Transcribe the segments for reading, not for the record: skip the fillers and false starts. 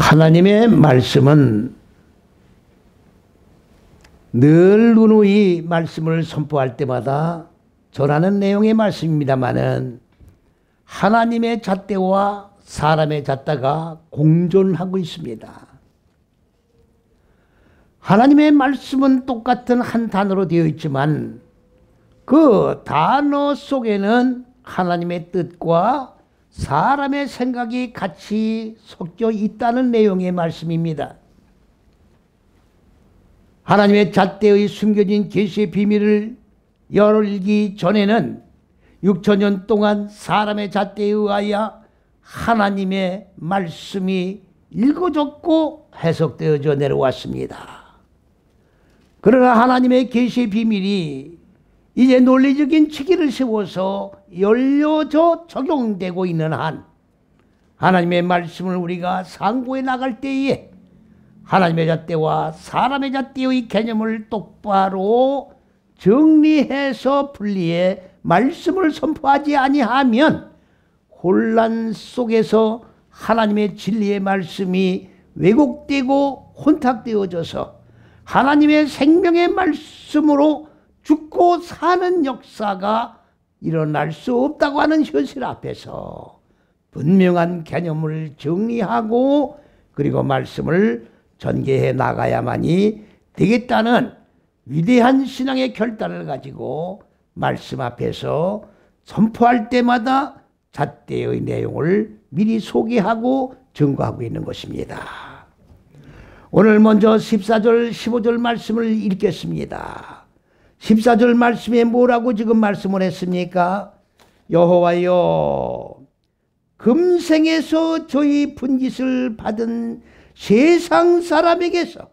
하나님의 말씀은 늘 누누이 말씀을 선포할 때마다 전하는 내용의 말씀입니다마는 하나님의 잣대와 사람의 잣대가 공존하고 있습니다. 하나님의 말씀은 똑같은 한 단어로 되어 있지만 그 단어 속에는 하나님의 뜻과 사람의 생각이 같이 섞여 있다는 내용의 말씀입니다. 하나님의 잣대의 숨겨진 계시의 비밀을 열기 전에는 6천년 동안 사람의 잣대에 의하여 하나님의 말씀이 읽어졌고 해석되어져 내려왔습니다. 그러나 하나님의 계시의 비밀이 이제 논리적인 체계를 세워서 열려져 적용되고 있는 한 하나님의 말씀을 우리가 상고해 나갈 때에 하나님의 잣대와 사람의 잣대의 개념을 똑바로 정리해서 분리해 말씀을 선포하지 아니하면 혼란 속에서 하나님의 진리의 말씀이 왜곡되고 혼탁되어져서 하나님의 생명의 말씀으로 죽고 사는 역사가 일어날 수 없다고 하는 현실 앞에서 분명한 개념을 정리하고 그리고 말씀을 전개해 나가야만이 되겠다는 위대한 신앙의 결단을 가지고 말씀 앞에서 선포할 때마다 잣대의 내용을 미리 소개하고 증거하고 있는 것입니다. 오늘 먼저 14절 15절 말씀을 읽겠습니다. 14절 말씀에 뭐라고 지금 말씀을 했습니까? 여호와여 금생에서 저희 분깃을 받은 세상 사람에게서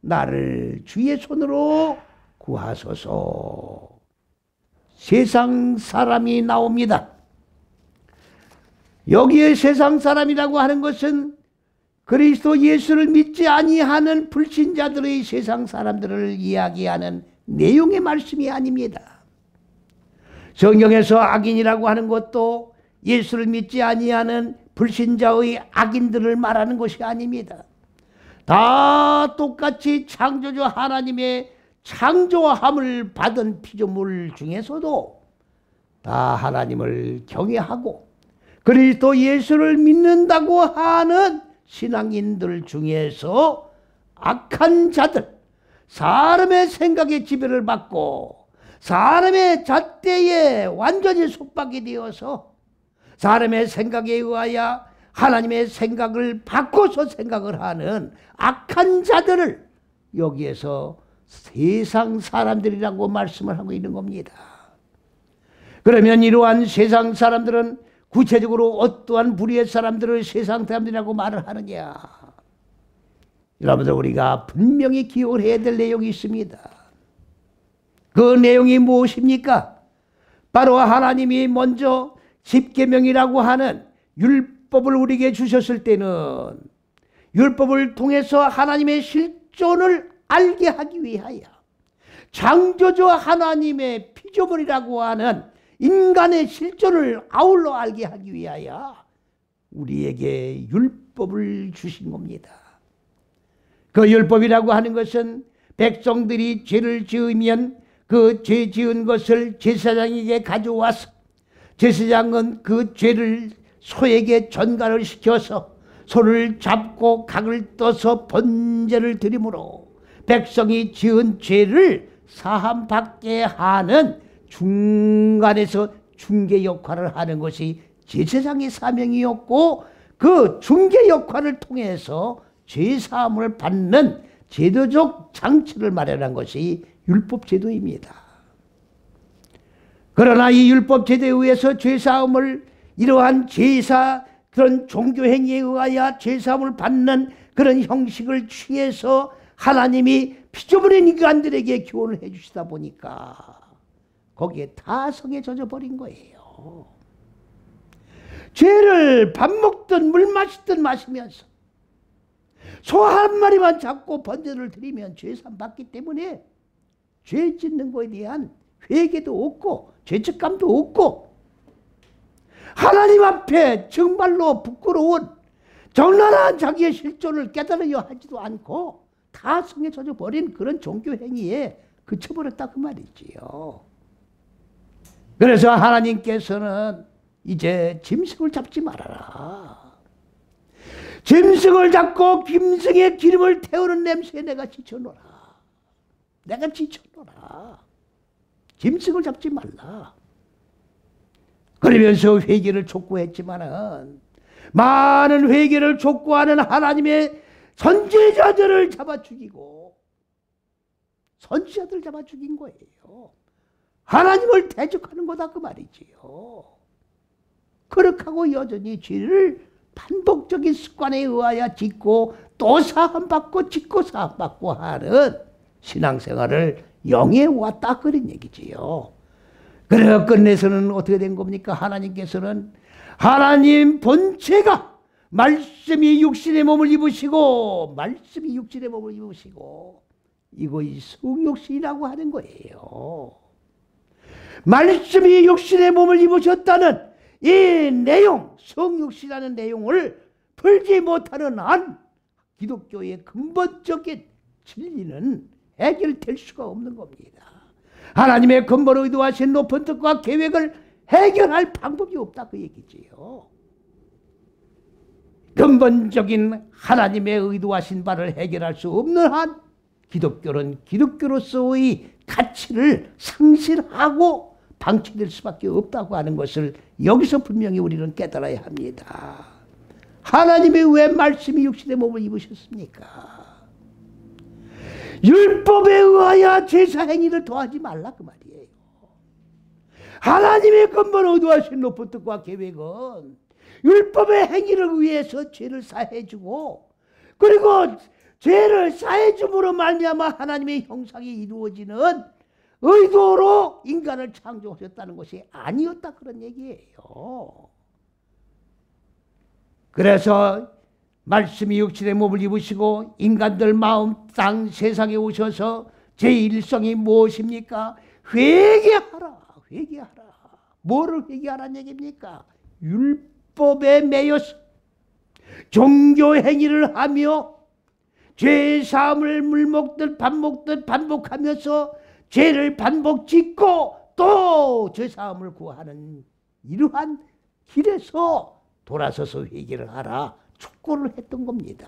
나를 주의 손으로 구하소서. 세상 사람이 나옵니다. 여기에 세상 사람이라고 하는 것은 그리스도 예수를 믿지 아니하는 불신자들의 세상 사람들을 이야기하는 내용의 말씀이 아닙니다. 성경에서 악인이라고 하는 것도 예수를 믿지 아니하는 불신자의 악인들을 말하는 것이 아닙니다. 다 똑같이 창조주 하나님의 창조함을 받은 피조물 중에서도 다 하나님을 경외하고 그리스도 예수를 믿는다고 하는 신앙인들 중에서 악한 자들, 사람의 생각에 지배를 받고 사람의 잣대에 완전히 속박이 되어서 사람의 생각에 의하여 하나님의 생각을 바꿔서 생각을 하는 악한 자들을 여기에서 세상 사람들이라고 말씀을 하고 있는 겁니다. 그러면 이러한 세상 사람들은 구체적으로 어떠한 부류의 사람들을 세상 사람들이라고 말을 하느냐? 여러분들 우리가 분명히 기억을 해야 될 내용이 있습니다. 그 내용이 무엇입니까? 바로 하나님이 먼저 십계명이라고 하는 율법을 우리에게 주셨을 때는 율법을 통해서 하나님의 실존을 알게 하기 위하여 창조주 하나님의 피조물이라고 하는 인간의 실존을 아울러 알게 하기 위하여 우리에게 율법을 주신 겁니다. 그 율법이라고 하는 것은 백성들이 죄를 지으면 그 죄 지은 것을 제사장에게 가져와서 제사장은 그 죄를 소에게 전가를 시켜서 소를 잡고 각을 떠서 번제를 드리므로 백성이 지은 죄를 사함받게 하는 중간에서 중개 역할을 하는 것이 제사장의 사명이었고 그 중개 역할을 통해서 죄사함을 받는 제도적 장치를 마련한 것이 율법제도입니다. 그러나 이 율법제도에 의해서 죄사함을 이러한 제사 그런 종교행위에 의하여 죄사함을 받는 그런 형식을 취해서 하나님이 피조물인 인간들에게 교훈을 해 주시다 보니까 거기에 타성에 젖어버린 거예요. 죄를 밥 먹든 물 마시든 마시면서 소 한 마리만 잡고 번제를 드리면 죄산 받기 때문에 죄 짓는 것에 대한 회개도 없고 죄책감도 없고 하나님 앞에 정말로 부끄러운 적나라한 자기의 실존을 깨달으려 하지도 않고 다 성에 젖어 버린 그런 종교 행위에 그쳐버렸다 그 말이지요. 그래서 하나님께서는 이제 짐승을 잡지 말아라. 짐승을 잡고 짐승의 기름을 태우는 냄새에 내가 지쳐노라. 내가 지쳐노라. 짐승을 잡지 말라. 그러면서 회개를 촉구했지만은 많은 회개를 촉구하는 하나님의 선지자들을 잡아 죽이고 선지자들을 잡아 죽인 거예요. 하나님을 대적하는 거다 그 말이지요. 그렇게 하고 여전히 죄를 반복적인 습관에 의하여 짓고 또 사함받고 짓고 사함받고 하는 신앙생활을 영해 왔다 그런 얘기지요. 그래서 끝내서는 어떻게 된 겁니까? 하나님께서는 하나님 본체가 말씀이 육신의 몸을 입으시고 말씀이 육신의 몸을 입으시고 이것이 성육신이라고 하는 거예요. 말씀이 육신의 몸을 입으셨다는 이 내용, 성육신이라는 내용을 풀지 못하는 한 기독교의 근본적인 진리는 해결될 수가 없는 겁니다. 하나님의 근본 의도하신 높은 뜻과 계획을 해결할 방법이 없다 그 얘기지요. 근본적인 하나님의 의도하신 바를 해결할 수 없는 한 기독교는 기독교로서의 가치를 상실하고 방치될 수밖에 없다고 하는 것을 여기서 분명히 우리는 깨달아야 합니다. 하나님이 왜 말씀이 육신의 몸을 입으셨습니까? 율법에 의하여 제사 행위를 더하지 말라 그 말이에요. 하나님의 근본 의도하신 높은 뜻과 계획은 율법의 행위를 위해서 죄를 사해주고 그리고 죄를 사해줌으로 말미암아 하나님의 형상이 이루어지는 의도로 인간을 창조하셨다는 것이 아니었다 그런 얘기예요. 그래서 말씀이 육신의 몸을 입으시고 인간들 마음 땅 세상에 오셔서 제1성이 무엇입니까? 회개하라. 회개하라. 뭐를 회개하라는 얘기입니까? 율법에 매여서 종교 행위를 하며 죄사함을 물먹듯 밥 먹듯 반복하면서 죄를 반복 짓고 또 죄사함을 구하는 이러한 길에서 돌아서서 회개를 하라 촉구를 했던 겁니다.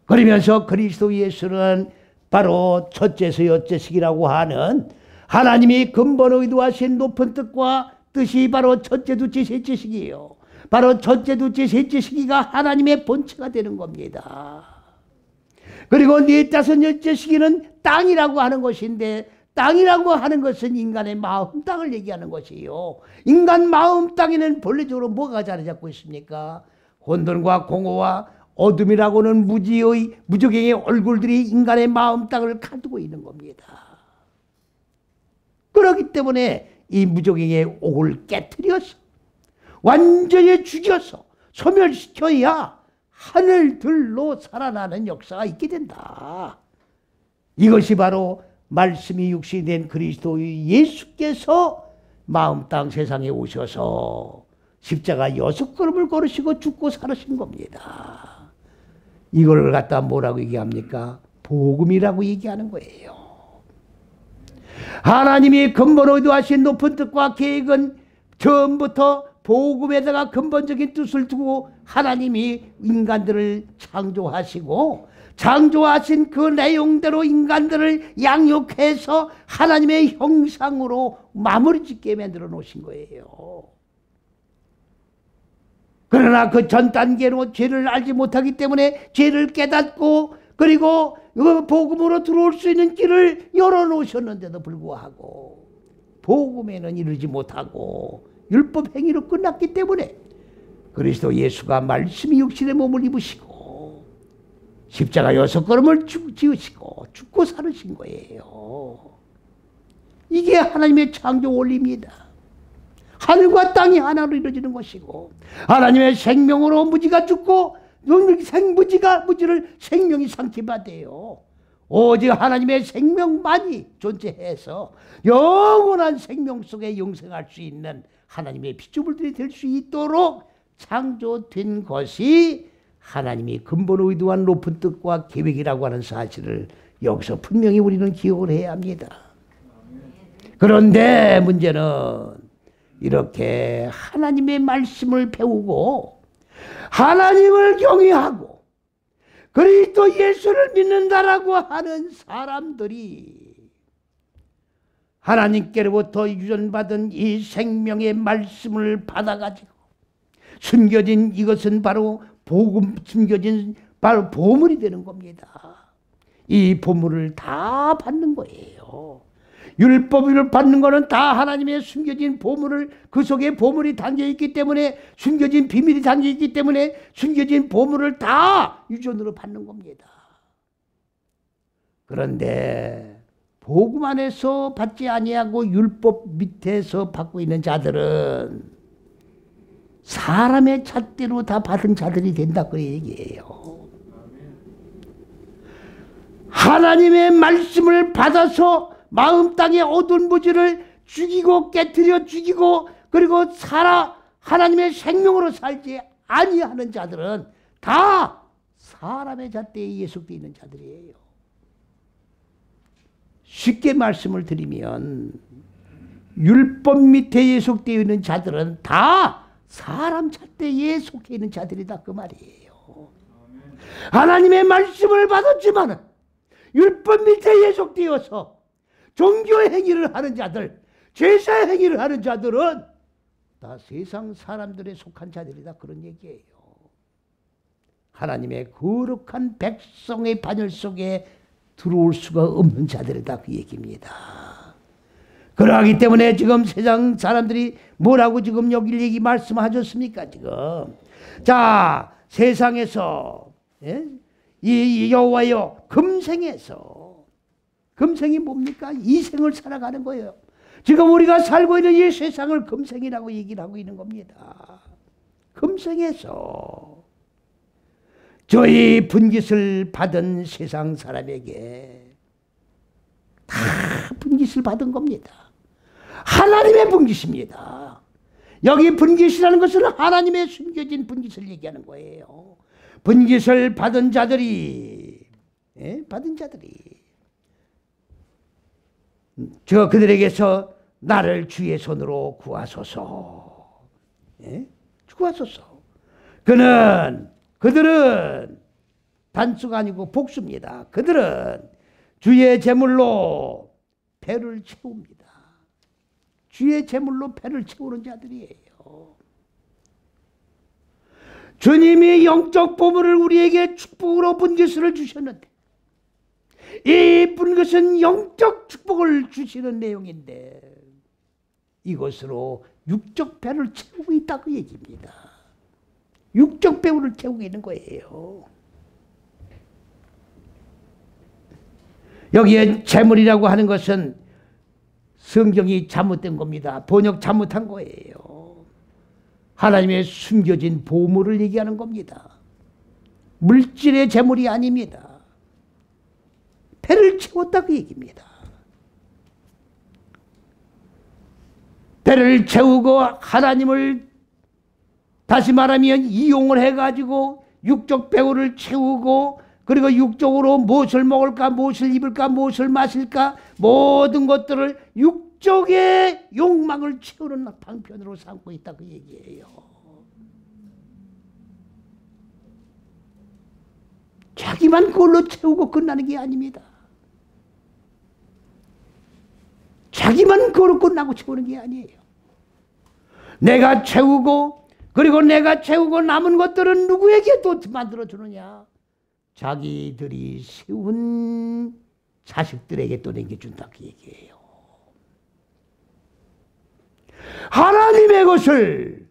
그러면서 그리스도 예수는 바로 첫째서 여째식이라고 하는 하나님이 근본 의도하신 높은 뜻과 뜻이 바로 첫째, 둘째, 셋째식이에요. 바로 첫째, 둘째, 셋째식이가 하나님의 본체가 되는 겁니다. 그리고 네 다섯 여째 시기는 땅이라고 하는 것인데 땅이라고 하는 것은 인간의 마음 땅을 얘기하는 것이에요. 인간 마음 땅에는 본래적으로 뭐가 자리 잡고 있습니까? 혼돈과 공허와 어둠이라고는 무적행의 얼굴들이 인간의 마음 땅을 가두고 있는 겁니다. 그렇기 때문에 이 무적행의 옥을 깨트려서 완전히 죽여서 소멸시켜야 하늘들로 살아나는 역사가 있게 된다. 이것이 바로 말씀이 육신이 된 그리스도의 예수께서 마음 땅 세상에 오셔서 십자가 6걸음을 걸으시고 죽고 살으신 겁니다. 이걸 갖다 뭐라고 얘기합니까? 복음이라고 얘기하는 거예요. 하나님이 근본 의도하신 높은 뜻과 계획은 처음부터 복음에다가 근본적인 뜻을 두고 하나님이 인간들을 창조하시고 창조하신 그 내용대로 인간들을 양육해서 하나님의 형상으로 마무리 짓게 만들어 놓으신 거예요. 그러나 그 전 단계로 죄를 알지 못하기 때문에 죄를 깨닫고 그리고 그 복음으로 들어올 수 있는 길을 열어놓으셨는데도 불구하고 복음에는 이르지 못하고 율법 행위로 끝났기 때문에 그리스도 예수가 말씀이 육신의 몸을 입으시고 십자가 6걸음을 지으시고 죽고 살으신 거예요. 이게 하나님의 창조 원리입니다. 하늘과 땅이 하나로 이루어지는 것이고 하나님의 생명으로 무지가 죽고 무지를 생명이 상기받아요. 오직 하나님의 생명만이 존재해서 영원한 생명 속에 영생할 수 있는 하나님의 피조물들이 될 수 있도록 창조된 것이 하나님이 근본 의도한 높은 뜻과 계획이라고 하는 사실을 여기서 분명히 우리는 기억을 해야 합니다. 그런데 문제는 이렇게 하나님의 말씀을 배우고 하나님을 경외하고 그리스도 예수를 믿는다라고 하는 사람들이 하나님께로부터 유전받은 이 생명의 말씀을 받아가지고 숨겨진 이것은 바로 복음, 숨겨진 바로 보물이 되는 겁니다. 이 보물을 다 받는 거예요. 율법을 받는 거는 다 하나님의 숨겨진 보물을, 그 속에 보물이 담겨있기 때문에, 숨겨진 비밀이 담겨있기 때문에 숨겨진 보물을 다 유전으로 받는 겁니다. 그런데 복음 안에서 받지 아니하고 율법 밑에서 받고 있는 자들은 사람의 잣대로 다 받은 자들이 된다 그 얘기예요. 하나님의 말씀을 받아서 마음 땅의 어두운 무지를 죽이고 깨뜨려 죽이고 그리고 하나님의 생명으로 살지 아니하는 자들은 다 사람의 잣대에 예속되어 있는 자들이에요. 쉽게 말씀을 드리면 율법 밑에 예속되어 있는 자들은 다 사람 잣대에 속해 있는 자들이다 그 말이에요. 하나님의 말씀을 받았지만은 율법 밑에 예속되어서 종교 행위를 하는 자들, 제사 행위를 하는 자들은 다 세상 사람들에 속한 자들이다 그런 얘기예요. 하나님의 거룩한 백성의 반열 속에 들어올 수가 없는 자들이다 그 얘기입니다. 그러하기 때문에 지금 세상 사람들이 뭐라고 지금 여기 말씀하셨습니까 지금? 자, 세상에서 이 여호와여 금생에서, 금생이 뭡니까? 이 생을 살아가는 거예요. 지금 우리가 살고 있는 이 세상을 금생이라고 얘기를 하고 있는 겁니다. 금생에서 저희 분깃을 받은 세상 사람에게 다 분깃을 받은 겁니다. 하나님의 분깃입니다. 여기 분깃이라는 것은 하나님의 숨겨진 분깃을 얘기하는 거예요. 분깃을 받은 자들이, 받은 자들이 그들에게서 나를 주의 손으로 구하소서. 구하소서. 그들은 단수가 아니고 복수입니다. 그들은 주의 제물로 배를 채웁니다. 주의 제물로 배를 채우는 자들이에요. 주님이 영적 보물을 우리에게 축복으로 분깃을 주셨는데 이 분깃은 영적 축복을 주시는 내용인데 이것으로 육적 배를 채우고 있다 그 얘기입니다. 육적 배를 채우고 있는 거예요. 여기에 재물이라고 하는 것은 성경이 잘못된 겁니다. 번역 잘못한 거예요. 하나님의 숨겨진 보물을 얘기하는 겁니다. 물질의 재물이 아닙니다. 배를 채웠다 그 얘기입니다. 배를 채우고 하나님을 다시 말하면 이용을 해가지고 육적 배우를 채우고 그리고 육적으로 무엇을 먹을까 무엇을 입을까 무엇을 마실까 모든 것들을 육적의 욕망을 채우는 방편으로 삼고 있다 그 얘기예요. 자기만 그걸로 채우고 끝나는 게 아닙니다. 자기만 그걸로 끝나고 채우는 게 아니에요. 내가 채우고 그리고 내가 채우고 남은 것들은 누구에게 또 만들어주느냐? 자기들이 세운 자식들에게 또 남겨준다 그 얘기예요. 하나님의 것을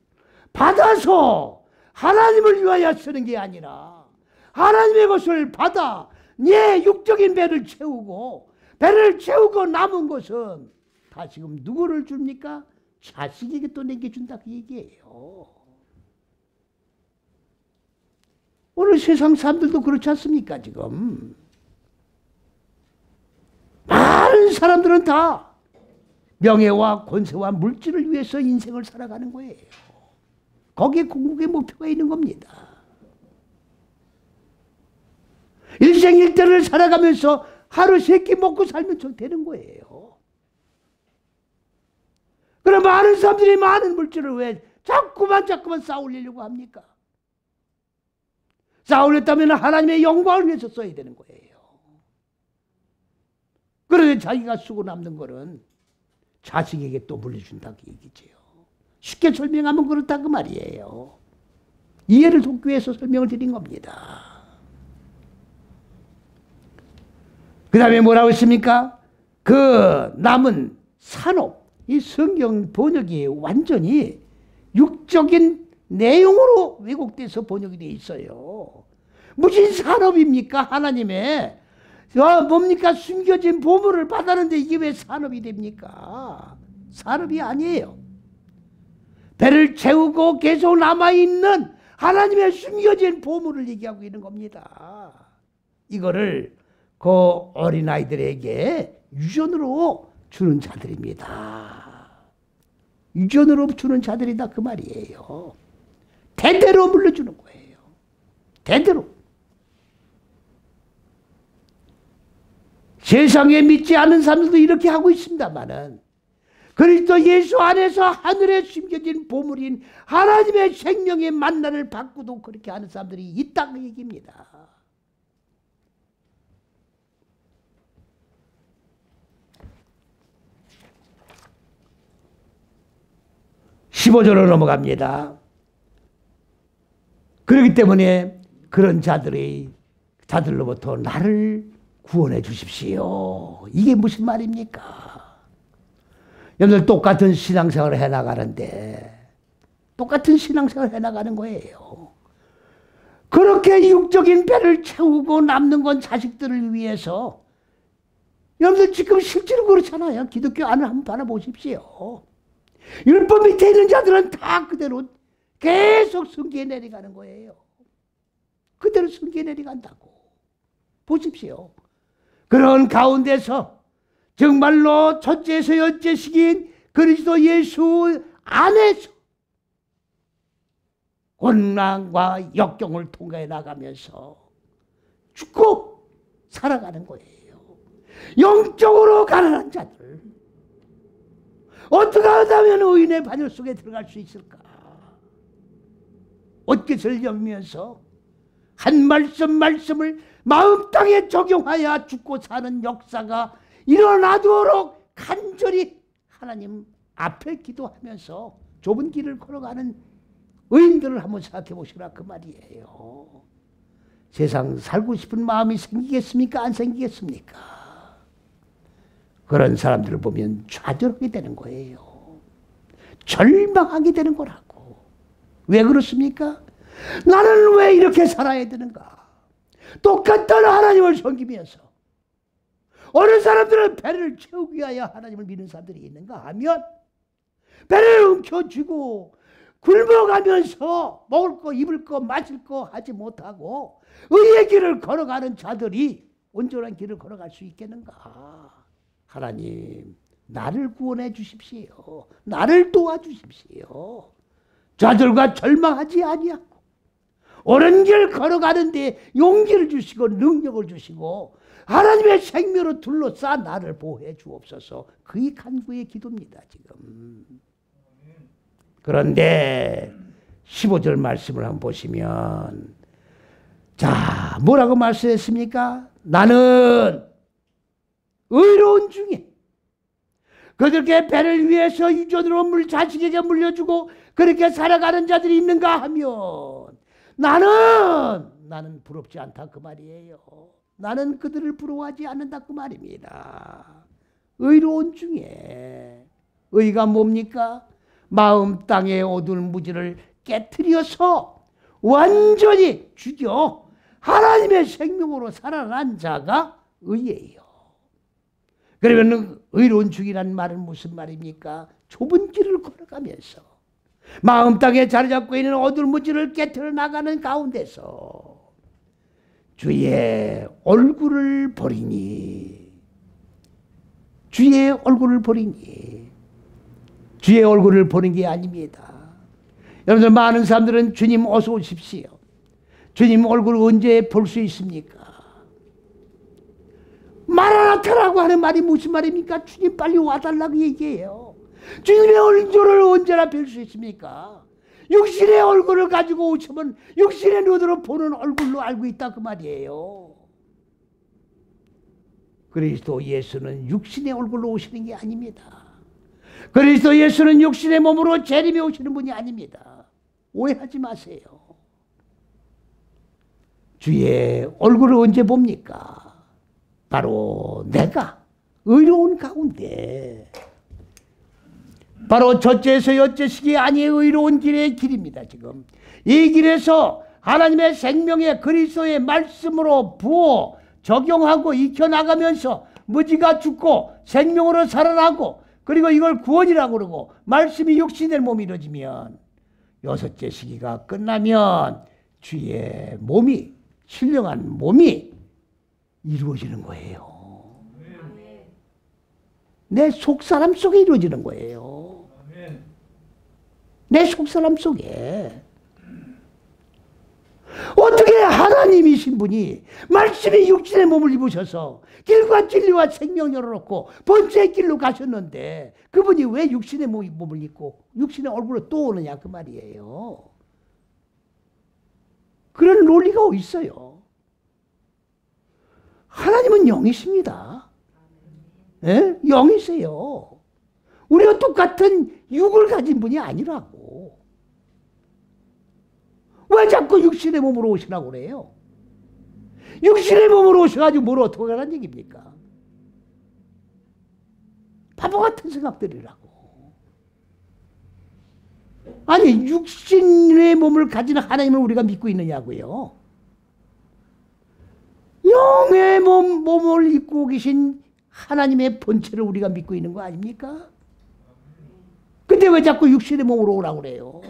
받아서 하나님을 위하여 쓰는 게 아니라 하나님의 것을 받아 내 육적인 배를 채우고 배를 채우고 남은 것은 다 지금 누구를 줍니까? 자식에게 또 남겨준다 그 얘기예요. 오늘 세상 사람들도 그렇지 않습니까 지금? 많은 사람들은 다 명예와 권세와 물질을 위해서 인생을 살아가는 거예요. 거기에 궁극의 목표가 있는 겁니다. 일생일대를 살아가면서 하루 세 끼 먹고 살면 저 되는 거예요. 그럼 많은 사람들이 많은 물질을 왜 자꾸만 쌓으려고 합니까? 쌓으렸다면 하나님의 영광을 위해서 써야 되는 거예요. 그런데 자기가 쓰고 남는 거는 자식에게 또 물려준다고 얘기지요. 쉽게 설명하면 그렇다 그 말이에요. 이해를 돕기 위해서 설명을 드린 겁니다. 그 다음에 뭐라고 했습니까? 그 남은 산업, 이 성경 번역이 완전히 육적인 내용으로 왜곡돼서 번역이 되어 있어요. 무슨 산업입니까? 하나님의 뭡니까? 숨겨진 보물을 받았는데 이게 왜 산업이 됩니까? 산업이 아니에요. 배를 채우고 계속 남아있는 하나님의 숨겨진 보물을 얘기하고 있는 겁니다. 이거를 그 어린아이들에게 유전으로 주는 자들입니다. 유전으로 주는 자들이다 그 말이에요. 대대로 물려주는 거예요. 대대로. 세상에 믿지 않는 사람들도 이렇게 하고 있습니다만은 그리스도 예수 안에서 하늘에 숨겨진 보물인 하나님의 생명의 만나를 받고도 그렇게 하는 사람들이 있다는 얘기입니다. 15절로 넘어갑니다. 그렇기 때문에 그런 자들로부터 나를 구원해 주십시오. 이게 무슨 말입니까? 여러분들 똑같은 신앙생활을 해나가는데 똑같은 신앙생활을 해나가는 거예요. 그렇게 육적인 배를 채우고 남는 건 자식들을 위해서. 여러분들 지금 실제로 그렇잖아요. 기독교 안을 한번 바라보십시오. 율법 밑에 있는 자들은 다 그대로 계속 성기에 내려가는 거예요. 그대로 성기에 내려간다고. 보십시오. 그런 가운데서 정말로 첫째에서 여째식인 그리스도 예수 안에서 고난과 역경을 통과해 나가면서 죽고 살아가는 거예요. 영적으로 가난한 자들. 어떻게 하다면 의인의 반열 속에 들어갈 수 있을까? 옷깃을 여미면서 한 말씀을 마음 땅에 적용하여 죽고 사는 역사가 일어나도록 간절히 하나님 앞에 기도하면서 좁은 길을 걸어가는 의인들을 한번 생각해 보시라 그 말이에요. 세상 살고 싶은 마음이 생기겠습니까? 안 생기겠습니까? 그런 사람들을 보면 좌절하게 되는 거예요. 절망하게 되는 거라고. 왜 그렇습니까? 나는 왜 이렇게 살아야 되는가? 똑같은 하나님을 섬기면서 어느 사람들은 배를 채우기 위하여 하나님을 믿는 사람들이 있는가 하면 배를 움켜쥐고 굶어가면서 먹을 거 입을 거 마실 거 하지 못하고 의의 길을 걸어가는 자들이 온전한 길을 걸어갈 수 있겠는가? 하나님 나를 구원해 주십시오. 나를 도와주십시오. 좌절과 절망하지 아니하고 옳은 길 걸어가는데 용기를 주시고 능력을 주시고 하나님의 생명으로 둘러싸 나를 보호해 주옵소서. 그의 간구의 기도입니다 지금. 그런데 15절 말씀을 한번 보시면 자 뭐라고 말씀했습니까? 나는 의로운 중에 그들께 배를 위해서 유전으로 자식에게 물려주고 그렇게 살아가는 자들이 있는가 하면 나는 부럽지 않다 그 말이에요. 나는 그들을 부러워하지 않는다 그 말입니다. 의로운 중에 의가 뭡니까? 마음 땅의 어두운 무지를 깨트려서 완전히 죽여 하나님의 생명으로 살아난 자가 의예요. 그러면 의로운 중이라는 말은 무슨 말입니까? 좁은 길을 걸어가면서 마음 땅에 자리 잡고 있는 어두운 무지를 깨트려 나가는 가운데서 주의 얼굴을 보리니 주의 얼굴을 보리니 주의 얼굴을 보는 게 아닙니다. 여러분들 많은 사람들은 주님 어서 오십시오. 주님 얼굴 언제 볼 수 있습니까? 마라나타라고 하는 말이 무슨 말입니까? 주님 빨리 와달라고 얘기해요. 주님의 얼굴을 언제나 뵐 수 있습니까? 육신의 얼굴을 가지고 오시면 육신의 눈으로 보는 얼굴로 알고 있다 그 말이에요. 그리스도 예수는 육신의 얼굴로 오시는 게 아닙니다. 그리스도 예수는 육신의 몸으로 재림해 오시는 분이 아닙니다. 오해하지 마세요. 주의 얼굴을 언제 봅니까? 바로 내가 의로운 가운데 바로 첫째에서 여째식이 아니의 의로운 길의 길입니다. 지금 이 길에서 하나님의 생명의 그리스도의 말씀으로 부어 적용하고 익혀나가면서 무지가 죽고 생명으로 살아나고 그리고 이걸 구원이라고 그러고 말씀이 육신의 몸이 이루어지면 여섯째 시기가 끝나면 주의 몸이 신령한 몸이 이루어지는 거예요. 내 속사람 속에 이루어지는 거예요. 내 속사람 속에. 어떻게 하나님이신 분이 말씀이 육신의 몸을 입으셔서 길과 진리와 생명 열어놓고 번째 길로 가셨는데 그분이 왜 육신의 몸을 입고 육신의 얼굴로 또 오느냐 그 말이에요. 그런 논리가 어디 있어요? 하나님은 영이십니다. 예? 영이세요. 우리가 똑같은 육을 가진 분이 아니라고. 왜 자꾸 육신의 몸으로 오시라고 그래요? 육신의 몸으로 오셔가지고 뭘 어떻게 하라는 얘기입니까? 바보 같은 생각들이라고. 아니 육신의 몸을 가진 하나님을 우리가 믿고 있느냐고요. 영의 몸을 입고 계신 하나님의 본체를 우리가 믿고 있는 거 아닙니까? 근데 왜 자꾸 육신의 몸으로 오라고 그래요?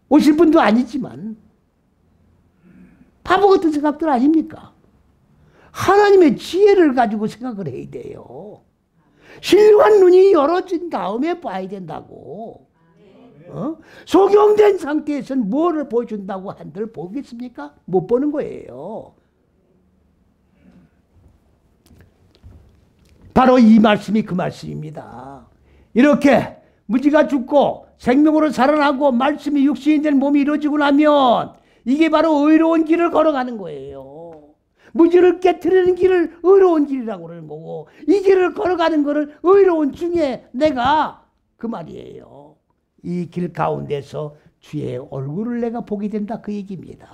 오실 분도 아니지만 바보 같은 생각들 아닙니까? 하나님의 지혜를 가지고 생각을 해야 돼요. 신령한 눈이 열어진 다음에 봐야 된다고. 소경된 상태에서는 뭐를 보여준다고 한들 보겠습니까? 못 보는 거예요. 바로 이 말씀이 그 말씀입니다. 이렇게 무지가 죽고 생명으로 살아나고 말씀이 육신이 된 몸이 이루어지고 나면 이게 바로 의로운 길을 걸어가는 거예요. 무지를 깨트리는 길을 의로운 길이라고 그러는 거고 이 길을 걸어가는 거를 의로운 중에 내가 그 말이에요. 이 길 가운데서 주의 얼굴을 내가 보게 된다 그 얘기입니다.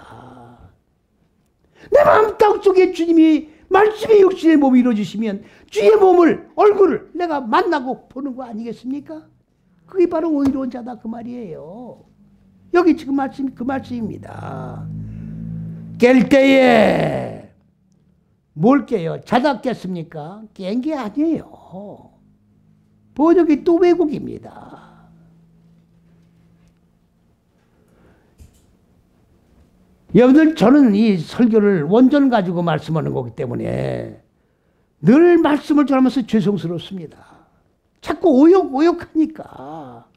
내 마음 땅속에 주님이 말씀이 육신의 몸이 이루어지시면 주의 몸을 얼굴을 내가 만나고 보는 거 아니겠습니까? 그게 바로 의로운 자다 그 말이에요. 여기 지금 말씀 그 말씀입니다. 깰 때에 뭘 깨요? 자다 깼습니까? 깬 게 아니에요. 번역이 또 왜곡입니다. 여러분들 저는 이 설교를 원전 가지고 말씀하는 거기 때문에 늘 말씀을 전하면서 죄송스럽습니다. 자꾸 오역하니까.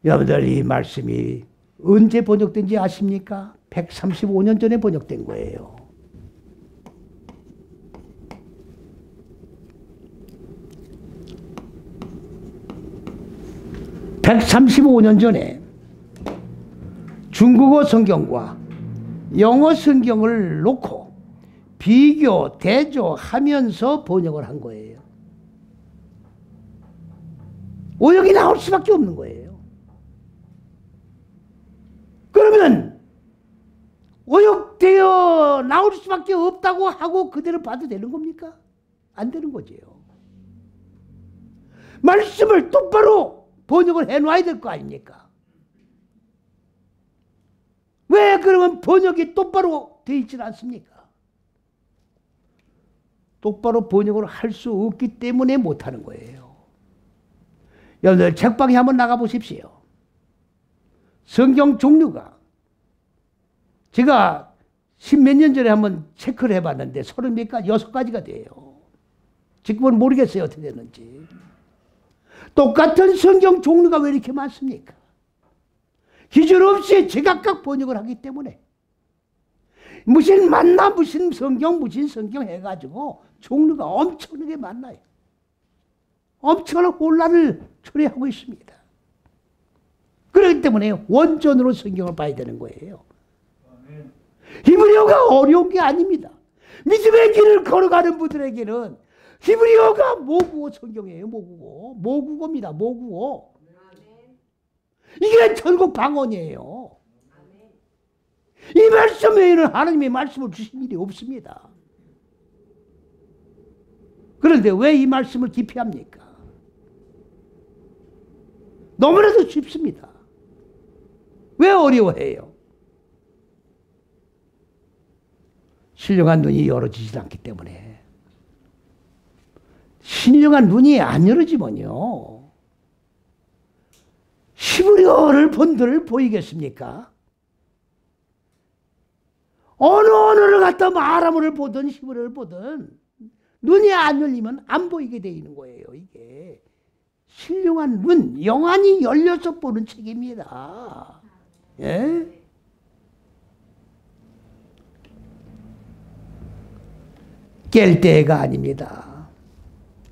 여러분들 이 말씀이 언제 번역된지 아십니까? 135년 전에 번역된 거예요. (135년) 전에 중국어 성경과 영어 성경을 놓고 비교, 대조하면서 번역을 한 거예요. 오역이 나올 수밖에 없는 거예요. 그러면 오역되어 나올 수밖에 없다고 하고 그대로 봐도 되는 겁니까? 안 되는 거지요. 말씀을 똑바로 번역을 해놔야 될 거 아닙니까? 왜 그러면 번역이 똑바로 되어 있지 않습니까? 똑바로 번역을 할 수 없기 때문에 못하는 거예요. 여러분들 책방에 한번 나가보십시오. 성경 종류가 제가 10몇 년 전에 한번 체크를 해봤는데 30몇 가지, 6가지가 돼요. 지금은 모르겠어요 어떻게 됐는지. 똑같은 성경 종류가 왜 이렇게 많습니까? 기준 없이 제각각 번역을 하기 때문에 무슨 만나 무슨 성경 해가지고 종류가 엄청나게 많아요. 엄청난 혼란을 초래하고 있습니다. 그렇기 때문에 원전으로 성경을 봐야 되는 거예요. 히브리어가 어려운 게 아닙니다. 믿음의 길을 걸어가는 분들에게는 히브리어가 모국어 성경이에요. 모국어입니다. 모국어. 이게 전국 방언이에요. 이 말씀 외에는 하나님의 말씀을 주신 일이 없습니다. 그런데 왜 이 말씀을 기피합니까? 너무나도 쉽습니다. 왜 어려워해요? 신령한 눈이 열어지지 않기 때문에. 신령한 눈이 안 열어지면요, 히브리어를 본들 보이겠습니까? 어느 언어를 갖다 아람어를 보든 히브리어를 보든 눈이 안 열리면 안 보이게 돼 있는 거예요. 이게 신령한 눈, 영안이 열려서 보는 책입니다. 예? 깰 때가 아닙니다.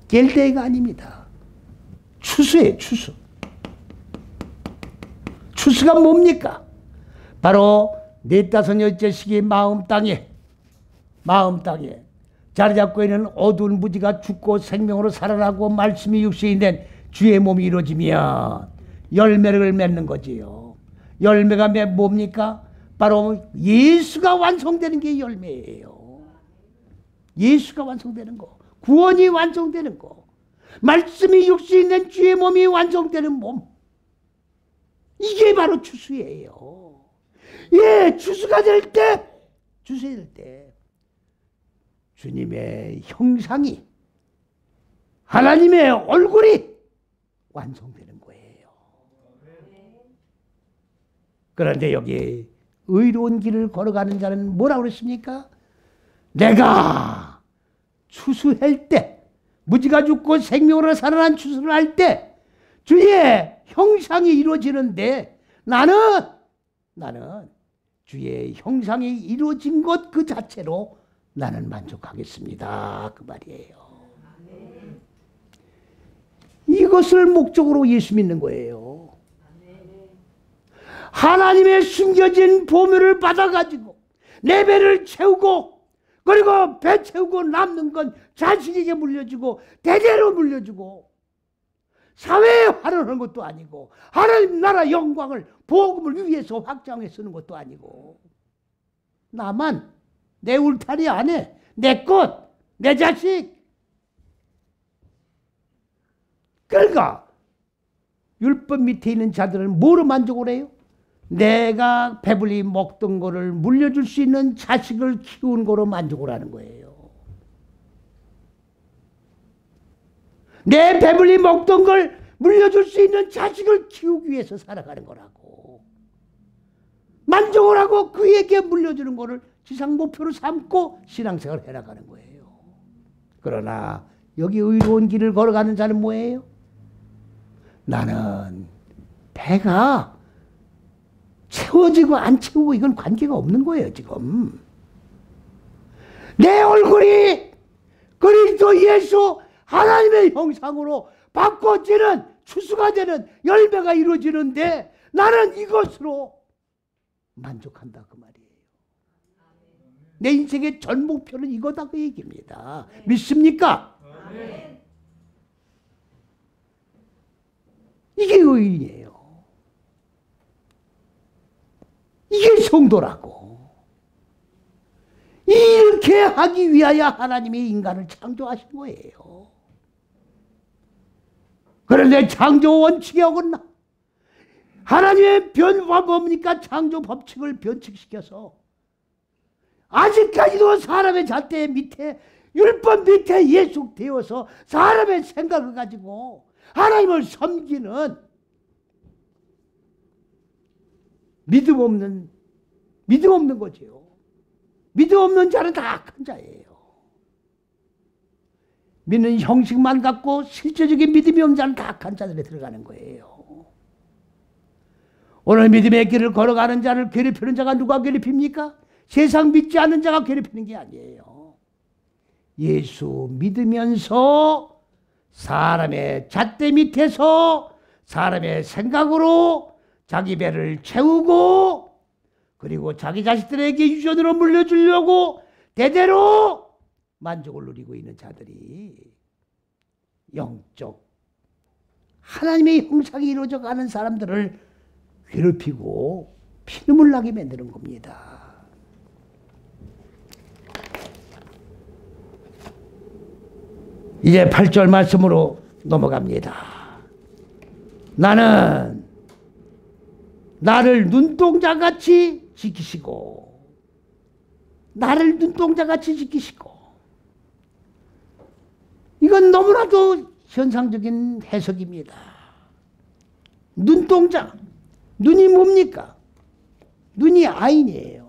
깰 때가 아닙니다. 추수예요, 추수. 추수가 뭡니까? 바로 넷다섯 여째씩이 마음 땅에 자리 잡고 있는 어두운 무지가 죽고 생명으로 살아나고 말씀이 육신이 된 주의 몸이 이루어지면 열매를 맺는 거지요. 열매가 뭡니까? 바로 예수가 완성되는 게 열매예요. 예수가 완성되는 거, 구원이 완성되는 거, 말씀이 육신이 된 주의 몸이 완성되는 몸, 이게 바로 추수예요. 예, 추수가 될 때, 주님의 형상이, 하나님의 얼굴이 완성되는 거예요. 그런데 여기 의로운 길을 걸어가는 자는 뭐라고 그랬습니까? 내가 추수할 때, 무지가 죽고 생명으로 살아난 추수를 할 때 주의 형상이 이루어지는데 나는 주의 형상이 이루어진 것 그 자체로 나는 만족하겠습니다. 그 말이에요. 이것을 목적으로 예수 믿는 거예요. 하나님의 숨겨진 보물을 받아가지고 내 배를 채우고, 그리고 배 채우고 남는 건 자식에게 물려주고 대대로 물려주고, 사회에 활용하는 것도 아니고 하나님 나라 영광을 복음을 위해서 확장해 쓰는 것도 아니고, 나만, 내 울타리 안에 내 것, 내 자식. 그러니까 율법 밑에 있는 자들은 뭐로 만족을 해요? 내가 배불리 먹던 거를 물려줄 수 있는 자식을 키운 거로 만족을 하는 거예요. 내 배불리 먹던 걸 물려줄 수 있는 자식을 키우기 위해서 살아가는 거라고. 만족을 하고 그에게 물려주는 거를 지상 목표로 삼고 신앙생활을 해나가는 거예요. 그러나 여기 의로운 길을 걸어가는 자는 뭐예요? 나는 배가 채워지고 안 채우고 이건 관계가 없는 거예요. 지금 내 얼굴이 그리스도 예수 하나님의 형상으로 바꿔지는, 추수가 되는, 열매가 이루어지는데 나는 이것으로 만족한다 그 말이에요. 내 인생의 전 목표는 이거다 그 얘기입니다. 믿습니까? 이게 의인이에요. 이게 성도라고. 이렇게 하기 위하여 하나님이 인간을 창조하신 거예요. 그런데 창조 원칙에 어긋나 하나님의 뭡니까? 창조 법칙을 변칙시켜서 아직까지도 사람의 잣대 밑에, 율법 밑에 예속되어서 사람의 생각을 가지고 하나님을 섬기는 믿음 없는 거지요. 믿음 없는 자는 다 악한 자예요. 믿는 형식만 갖고 실제적인 믿음이 없는 자는 다 악한 자들에 들어가는 거예요. 오늘 믿음의 길을 걸어가는 자를 괴롭히는 자가 누가 괴롭힙니까? 세상 믿지 않는 자가 괴롭히는 게 아니에요. 예수 믿으면서 사람의 잣대 밑에서 사람의 생각으로 자기 배를 채우고 그리고 자기 자식들에게 유전으로 물려주려고 대대로 만족을 누리고 있는 자들이 영적 하나님의 형상이 이루어져 가는 사람들을 괴롭히고 피눈물 나게 만드는 겁니다. 이제 8절 말씀으로 넘어갑니다. 나는 나를 눈동자같이 지키시고 나를 눈동자같이 지키시고 이건 너무나도 현상적인 해석입니다. 눈동자 눈이 뭡니까? 눈이 아인이에요.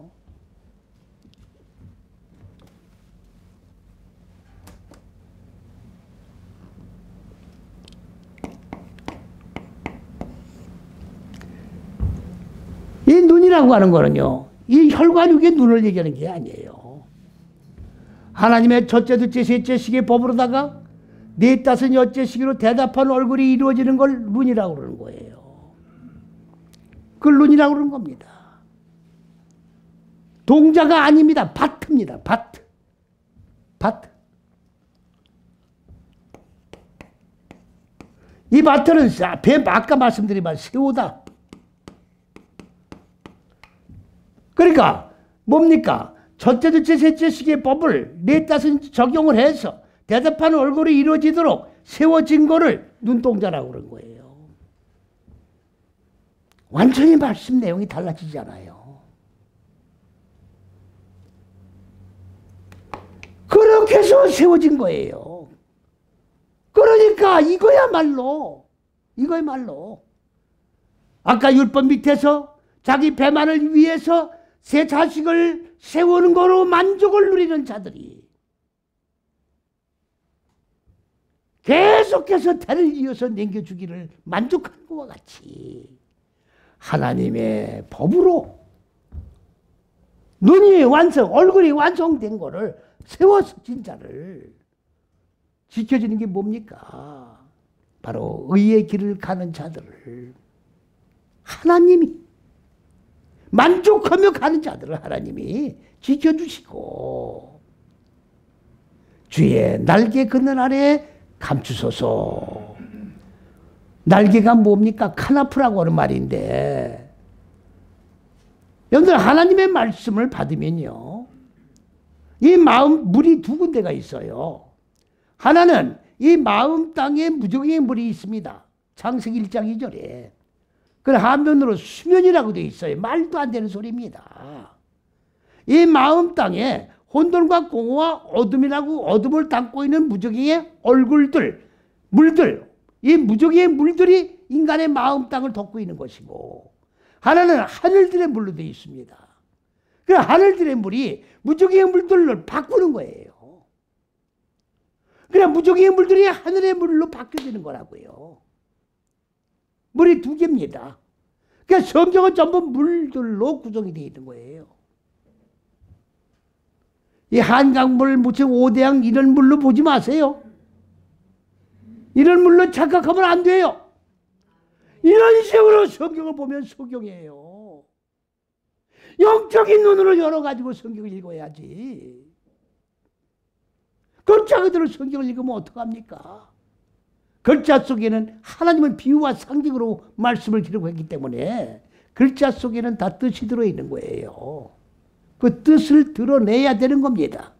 이 눈이라고 하는 거는요, 이 혈관육의 눈을 얘기하는 게 아니에요. 하나님의 첫째, 둘째, 셋째 시기의 법으로다가 넷, 다섯, 여째 시기로 대답한 얼굴이 이루어지는 걸 눈이라고 그러는 거예요. 그걸 눈이라고 그러는 겁니다. 동자가 아닙니다. 바트입니다. 바트. 바트. 이 바트는 아까 말씀드린 말 세우다. 그러니까 뭡니까? 첫째, 둘째, 셋째 시기의 법을 넷, 다섯 적용을 해서 대답하는 얼굴이 이루어지도록 세워진 거를 눈동자라고 그런 거예요. 완전히 말씀 내용이 달라지지 않아요. 그렇게 해서 세워진 거예요. 그러니까 이거야말로 아까 율법 밑에서 자기 배만을 위해서 새 자식을 세우는 거로 만족을 누리는 자들이 계속해서 대를 이어서 남겨주기를 만족하는 것과 같이 하나님의 법으로 눈이 완성, 얼굴이 완성된 거를 세워서 진짜를 지켜주는 게 뭡니까? 바로 의의 길을 가는 자들을 하나님이 만족하며 가는 자들을 하나님이 지켜주시고 주의 날개 그늘 아래 감추소서. 날개가 뭡니까? 카나프라고 하는 말인데 여러분들 하나님의 말씀을 받으면요 이 마음 물이 두 군데가 있어요. 하나는 이 마음 땅에 무적의 물이 있습니다. 창세기 1장 2절에 그 한면으로 수면이라고 되어 있어요. 말도 안 되는 소리입니다. 이 마음 땅에 혼돈과 공허와 어둠이라고 어둠을 담고 있는 무적의 얼굴들, 물들, 이 무적의 물들이 인간의 마음 땅을 덮고 있는 것이고 하나는 하늘들의 물로 되어 있습니다. 그 하늘들의 물이 무적의 물들을 바꾸는 거예요. 그래 무적의 물들이 하늘의 물로 바뀌어지는 거라고요. 물이 두 개입니다. 그러니까 성경은 전부 물들로 구성이 되어 있는 거예요. 이 한강물, 무척 오대양 이런 물로 보지 마세요. 이런 물로 착각하면 안 돼요. 이런 식으로 성경을 보면 성경이에요. 영적인 눈으로 열어가지고 성경을 읽어야지. 글자 그대로 성경을 읽으면 어떡합니까? 글자 속에는 하나님은 비유와 상징으로 말씀을 기록했기 때문에 글자 속에는 다 뜻이 들어있는 거예요. 그 뜻을 드러내야 되는 겁니다.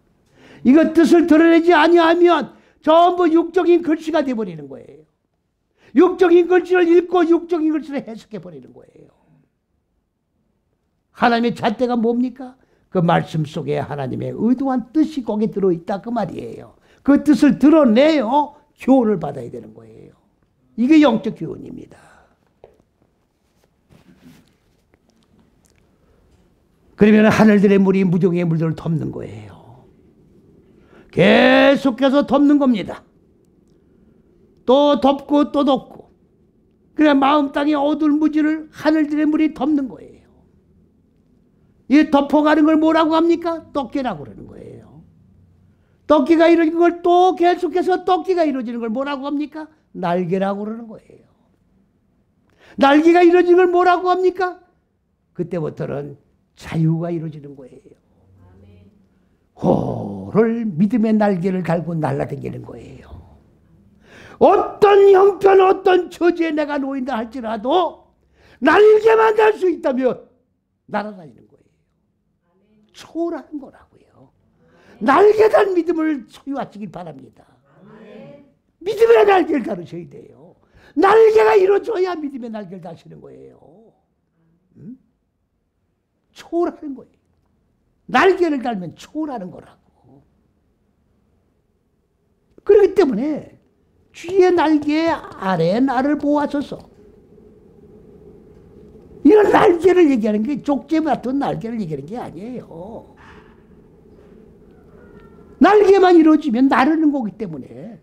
이거 뜻을 드러내지 아니하면 전부 육적인 글씨가 되어버리는 거예요. 육적인 글씨를 읽고 육적인 글씨를 해석해버리는 거예요. 하나님의 잣대가 뭡니까? 그 말씀 속에 하나님의 의도한 뜻이 거기에 들어있다 그 말이에요. 그 뜻을 드러내요. 교훈을 받아야 되는 거예요. 이게 영적 교훈입니다. 그러면 하늘들의 물이 무정의 물들을 덮는 거예요. 계속해서 덮는 겁니다. 또 덮고 또 덮고. 그래 마음 땅의 어두무지를 하늘들의 물이 덮는 거예요. 이 덮어가는 걸 뭐라고 합니까? 떡기라고 그러는 거예요. 떡기가 이루어지는 걸 또 계속해서 떡기가 이루어지는 걸 뭐라고 합니까? 날개라고 그러는 거예요. 날개가 이루어지는 걸 뭐라고 합니까? 그때부터는 자유가 이루어지는 거예요. 호를 믿음의 날개를 달고 날아다니는 거예요. 어떤 형편 어떤 처지에 내가 놓인다 할지라도 날개만 달 수 있다면 날아다니는 거예요. 초월하는 거라고요. 날개 달 믿음을 소유하시길 바랍니다. 믿음의 날개를 다루셔야 돼요. 날개가 이루어져야 믿음의 날개를 다시는 거예요. 초월하는 거예요. 날개를 달면 초월하는 거라고. 그렇기 때문에 주의 날개 아래 나를 보아소서. 이런 날개를 얘기하는 게 족제 같은 날개를 얘기하는 게 아니에요. 날개만 이루어지면 나르는 거기 때문에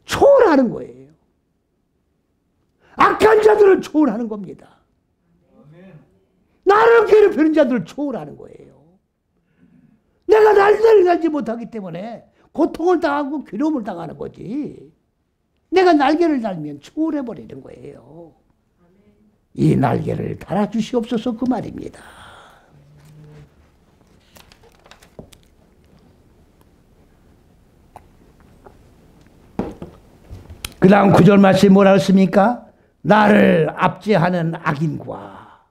초월하는 거예요. 악한 자들을 초월하는 겁니다. 나를 괴롭히는 자들을 초월하는 거예요. 내가 날개를 달지 못하기 때문에 고통을 당하고 괴로움을 당하는 거지. 내가 날개를 달면 초월해버리는 거예요. 이 날개를 달아주시옵소서 그 말입니다. 그 다음 9절 말씀이 뭐라 했습니까? 나를 압제하는 악인과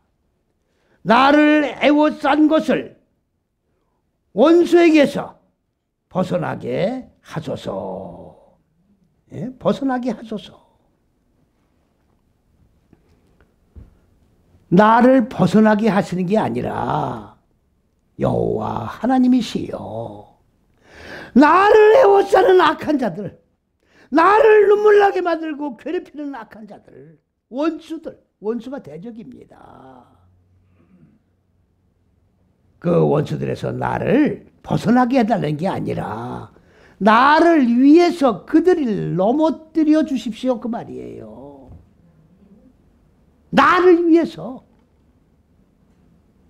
나를 애워싼 것을 원수에게서 벗어나게 하소서. 예? 벗어나게 하소서. 나를 벗어나게 하시는 게 아니라 여호와 하나님이시여. 나를 애워싸는 악한 자들, 나를 눈물나게 만들고 괴롭히는 악한 자들, 원수들, 원수가 대적입니다. 그 원수들에서 나를 벗어나게 해달라는 게 아니라 나를 위해서 그들을 넘어뜨려 주십시오 그 말이에요. 나를 위해서,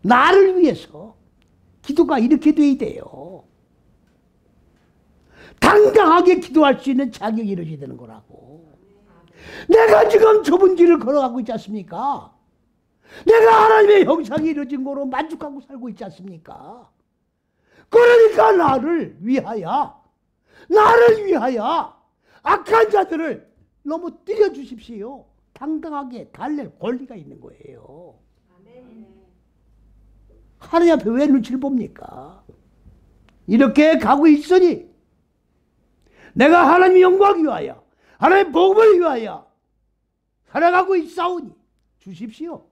나를 위해서 기도가 이렇게 돼야 돼요. 당당하게 기도할 수 있는 자격이 이루어져야 되는 거라고. 내가 지금 좁은 길을 걸어가고 있지 않습니까? 내가 하나님의 형상이 이루어진 거로 만족하고 살고 있지 않습니까? 그러니까 나를 위하여 악한 자들을 넘어뜨려 주십시오. 당당하게 달랠 권리가 있는 거예요. 하나님 앞에 왜 눈치를 봅니까? 이렇게 가고 있으니 내가 하나님의 영광을 위하여 하나님의 복음을 위하여 살아가고 있사오니 주십시오.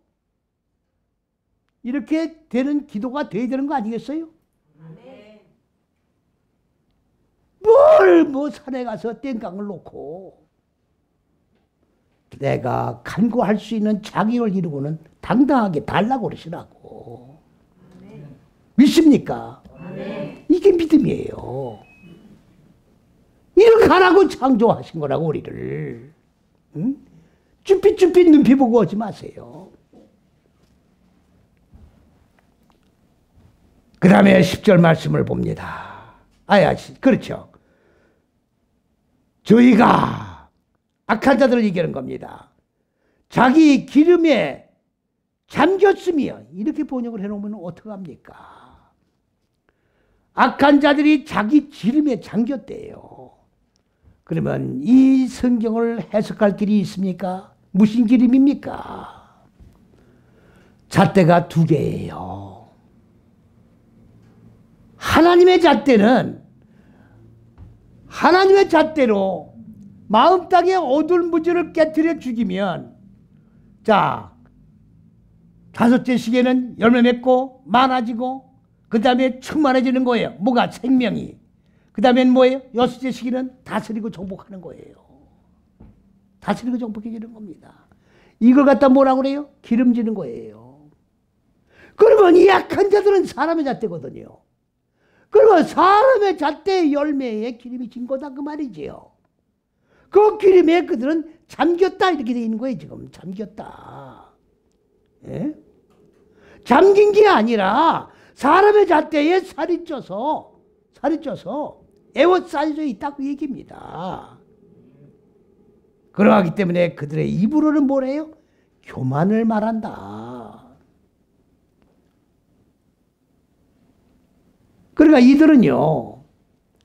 이렇게 되는 기도가 돼야 되는 거 아니겠어요? 뭘 산에 가서 땡깡을 놓고 내가 간구할 수 있는 자격을 이루고는 당당하게 달라고 그러시라고. 믿습니까? 이게 믿음이에요. 이렇게 하라고 창조하신 거라고 우리를. 응? 쭈삣쭈삣 눈피 보고 오지 마세요. 그 다음에 10절 말씀을 봅니다. 그렇죠. 저희가 악한 자들을 얘기하는 겁니다. 자기 기름에 잠겼으며 이렇게 번역을 해놓으면 어떡합니까? 악한 자들이 자기 기름에 잠겼대요. 그러면 이 성경을 해석할 길이 있습니까? 무슨 기름입니까? 잣대가 두 개예요. 하나님의 잣대는 하나님의 잣대로 마음 땅의 어두무지를 깨트려 죽이면, 자, 다섯째 시계는 열매 맺고 많아지고 그 다음에 충만해지는 거예요. 뭐가? 생명이. 그 다음엔 뭐예요? 여섯째 시기는 다스리고 정복하는 거예요. 다스리고 정복해지는 겁니다. 이걸 갖다 뭐라고 그래요? 기름지는 거예요. 그러면 이 약한 자들은 사람의 잣대거든요. 그러면 사람의 잣대의 열매에 기름이 진 거다 그 말이지요. 그 기름에 그들은 잠겼다 이렇게 되어 있는 거예요. 지금 잠겼다. 예? 잠긴 게 아니라 사람의 잣대에 살이 쪄서 에워싸여져 있다 그 얘기입니다. 그러하기 때문에 그들의 입으로는 뭐래요? 교만을 말한다. 그러니까 이들은요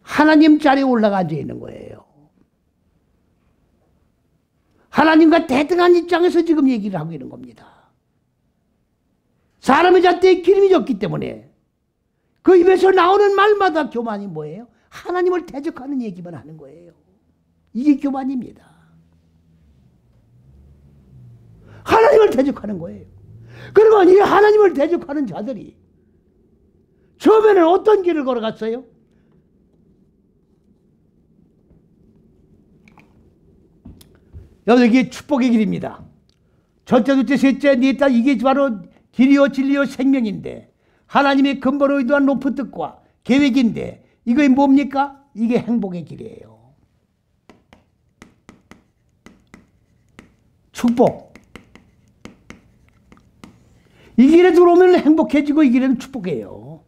하나님 자리에 올라가 앉아 있는 거예요. 하나님과 대등한 입장에서 지금 얘기를 하고 있는 겁니다. 사람의 잣대에 기름이 졌기 때문에 그 입에서 나오는 말마다 교만이 뭐예요? 하나님을 대적하는 얘기만 하는 거예요. 이게 교만입니다. 하나님을 대적하는 거예요. 그러면 이 하나님을 대적하는 자들이 처음에는 어떤 길을 걸어갔어요? 여러분 이게 축복의 길입니다. 첫째, 둘째, 셋째, 넷째 이게 바로 길이요 진리요 생명인데 하나님의 근본을 의도한 높은 뜻과 계획인데 이게 뭡니까? 이게 행복의 길이에요. 축복. 이 길에 들어오면 행복해지고 이 길에는 축복이에요.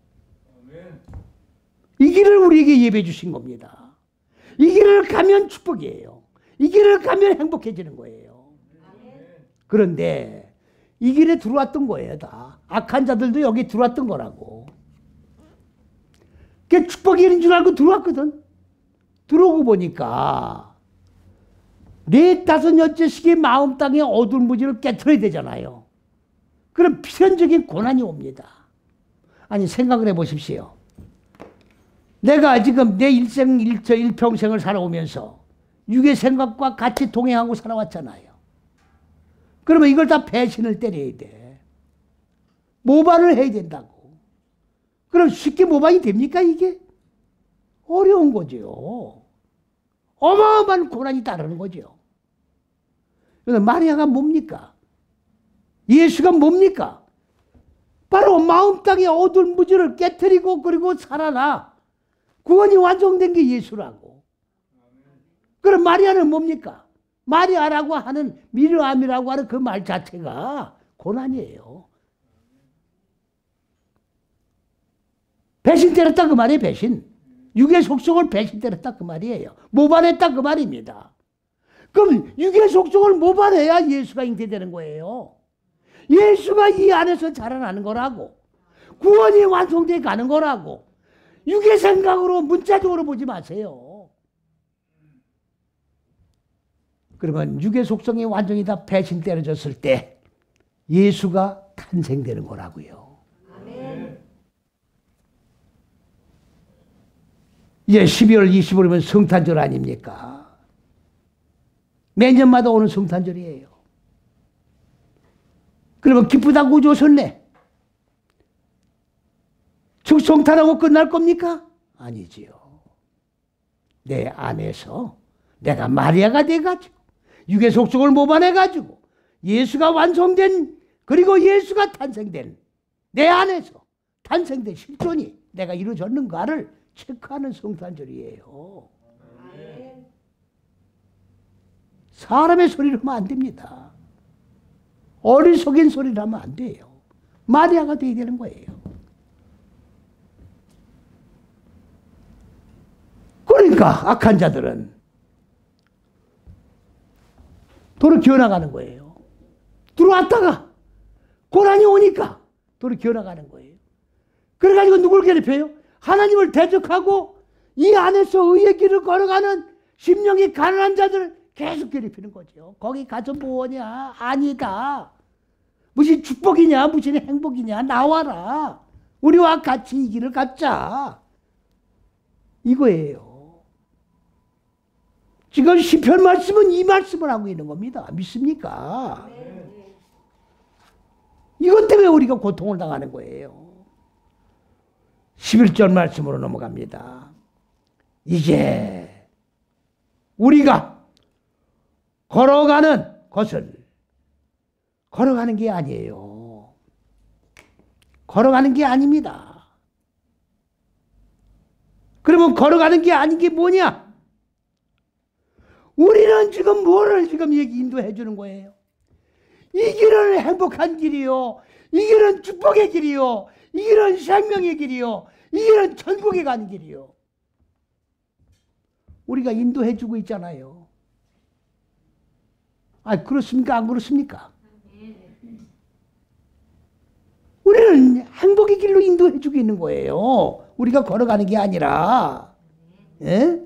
이 길을 우리에게 예배해 주신 겁니다. 이 길을 가면 축복이에요. 이 길을 가면 행복해지는 거예요. 그런데 이 길에 들어왔던 거예요. 다 악한 자들도 여기 들어왔던 거라고. 그게 축복이 있는 줄 알고 들어왔거든. 들어오고 보니까 네 다섯 여째씩의 마음 땅의 어두운 무지를 깨트려야 되잖아요. 그럼 필연적인 고난이 옵니다. 아니 생각을 해보십시오. 내가 지금 내 일평생을 살아오면서 육의 생각과 같이 동행하고 살아왔잖아요. 그러면 이걸 다 배신을 때려야 돼. 모반을 해야 된다고. 그럼 쉽게 모반이 됩니까 이게? 어려운 거죠. 어마어마한 고난이 따르는 거죠. 그래서 마리아가 뭡니까? 예수가 뭡니까? 바로 마음 땅의 어두운 무지를 깨트리고 그리고 살아나 구원이 완성된 게 예수라고. 그럼 마리아는 뭡니까? 마리아라고 하는 미르암이라고 하는 그 말 자체가 고난이에요. 배신 때렸다 그 말이에요. 배신. 육의 속성을 배신 때렸다 그 말이에요. 모반했다 그 말입니다. 그럼 육의 속성을 모반해야 예수가 잉태되는 거예요. 예수가 이 안에서 자라나는 거라고. 구원이 완성돼 가는 거라고. 육의 생각으로 문자적으로 보지 마세요. 그러면 육의 속성이 완전히 다 배신 때려졌을 때 예수가 탄생되는 거라고요. 아멘. 이제 12월 25일이면 성탄절 아닙니까? 매년마다 오는 성탄절이에요. 그러면 기쁘다고 오셨네. 즉 성탄하고 끝날 겁니까? 아니지요. 내 안에서 내가 마리아가 돼가지고 육의 속성을 모반해가지고 예수가 완성된 그리고 예수가 탄생된 내 안에서 탄생된 실존이 내가 이루어졌는가를 체크하는 성탄절이에요. 사람의 소리를 하면 안 됩니다. 어리석인 소리를 하면 안 돼요. 마리아가 돼야 되는 거예요. 그러니까 악한 자들은 도로 기어나가는 거예요. 들어왔다가 고난이 오니까 도로 기어나가는 거예요. 그래가지고 누굴 괴롭혀요? 하나님을 대적하고 이 안에서 의의 길을 걸어가는 심령이 가난한 자들을 계속 괴롭히는 거죠. 거기 가서 뭐냐? 아니다. 무슨 축복이냐? 무슨 행복이냐? 나와라. 우리와 같이 이 길을 갖자. 이거예요. 지금 시편 말씀은 이 말씀을 하고 있는 겁니다. 믿습니까? 이것 때문에 우리가 고통을 당하는 거예요. 11절 말씀으로 넘어갑니다. 이제 우리가 걸어가는 것을 걸어가는 게 아니에요. 걸어가는 게 아닙니다. 그러면 걸어가는 게 아닌 게 뭐냐? 우리는 지금 뭐를 지금 인도해 주는 거예요? 이 길은 행복한 길이요. 이 길은 축복의 길이요. 이 길은 생명의 길이요. 이 길은 천국에 가는 길이요. 우리가 인도해 주고 있잖아요. 아, 그렇습니까? 안 그렇습니까? 우리는 행복의 길로 인도해 주고 있는 거예요. 우리가 걸어가는 게 아니라. 예?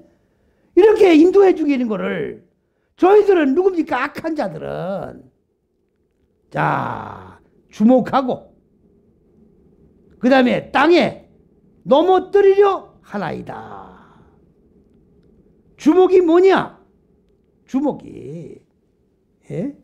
이렇게 인도해 주고 있는 거를 저희들은 누굽니까? 악한 자들은. 자, 주목하고 그 다음에 땅에 넘어뜨리려 하나이다. 주목이 뭐냐? 주목이, 예?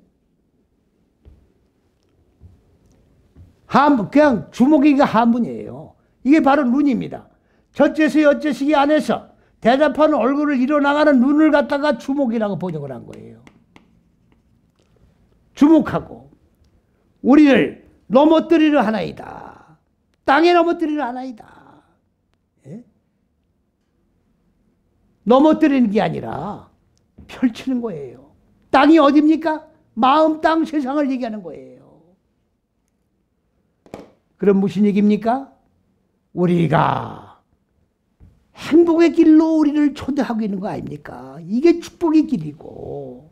그냥 주목이가 한문이에요. 이게 바로 눈입니다. 첫째서 여째시기 안에서 대답하는 얼굴을 일어나가는 눈을 갖다가 주목이라고 번역을 한 거예요. 주목하고 우리를 넘어뜨리려 하나이다. 땅에 넘어뜨리려 하나이다. 예? 넘어뜨리는 게 아니라 펼치는 거예요. 땅이 어디입니까? 마음, 땅, 세상을 얘기하는 거예요. 그럼 무슨 얘기입니까? 우리가 행복의 길로 우리를 초대하고 있는 거 아닙니까? 이게 축복의 길이고,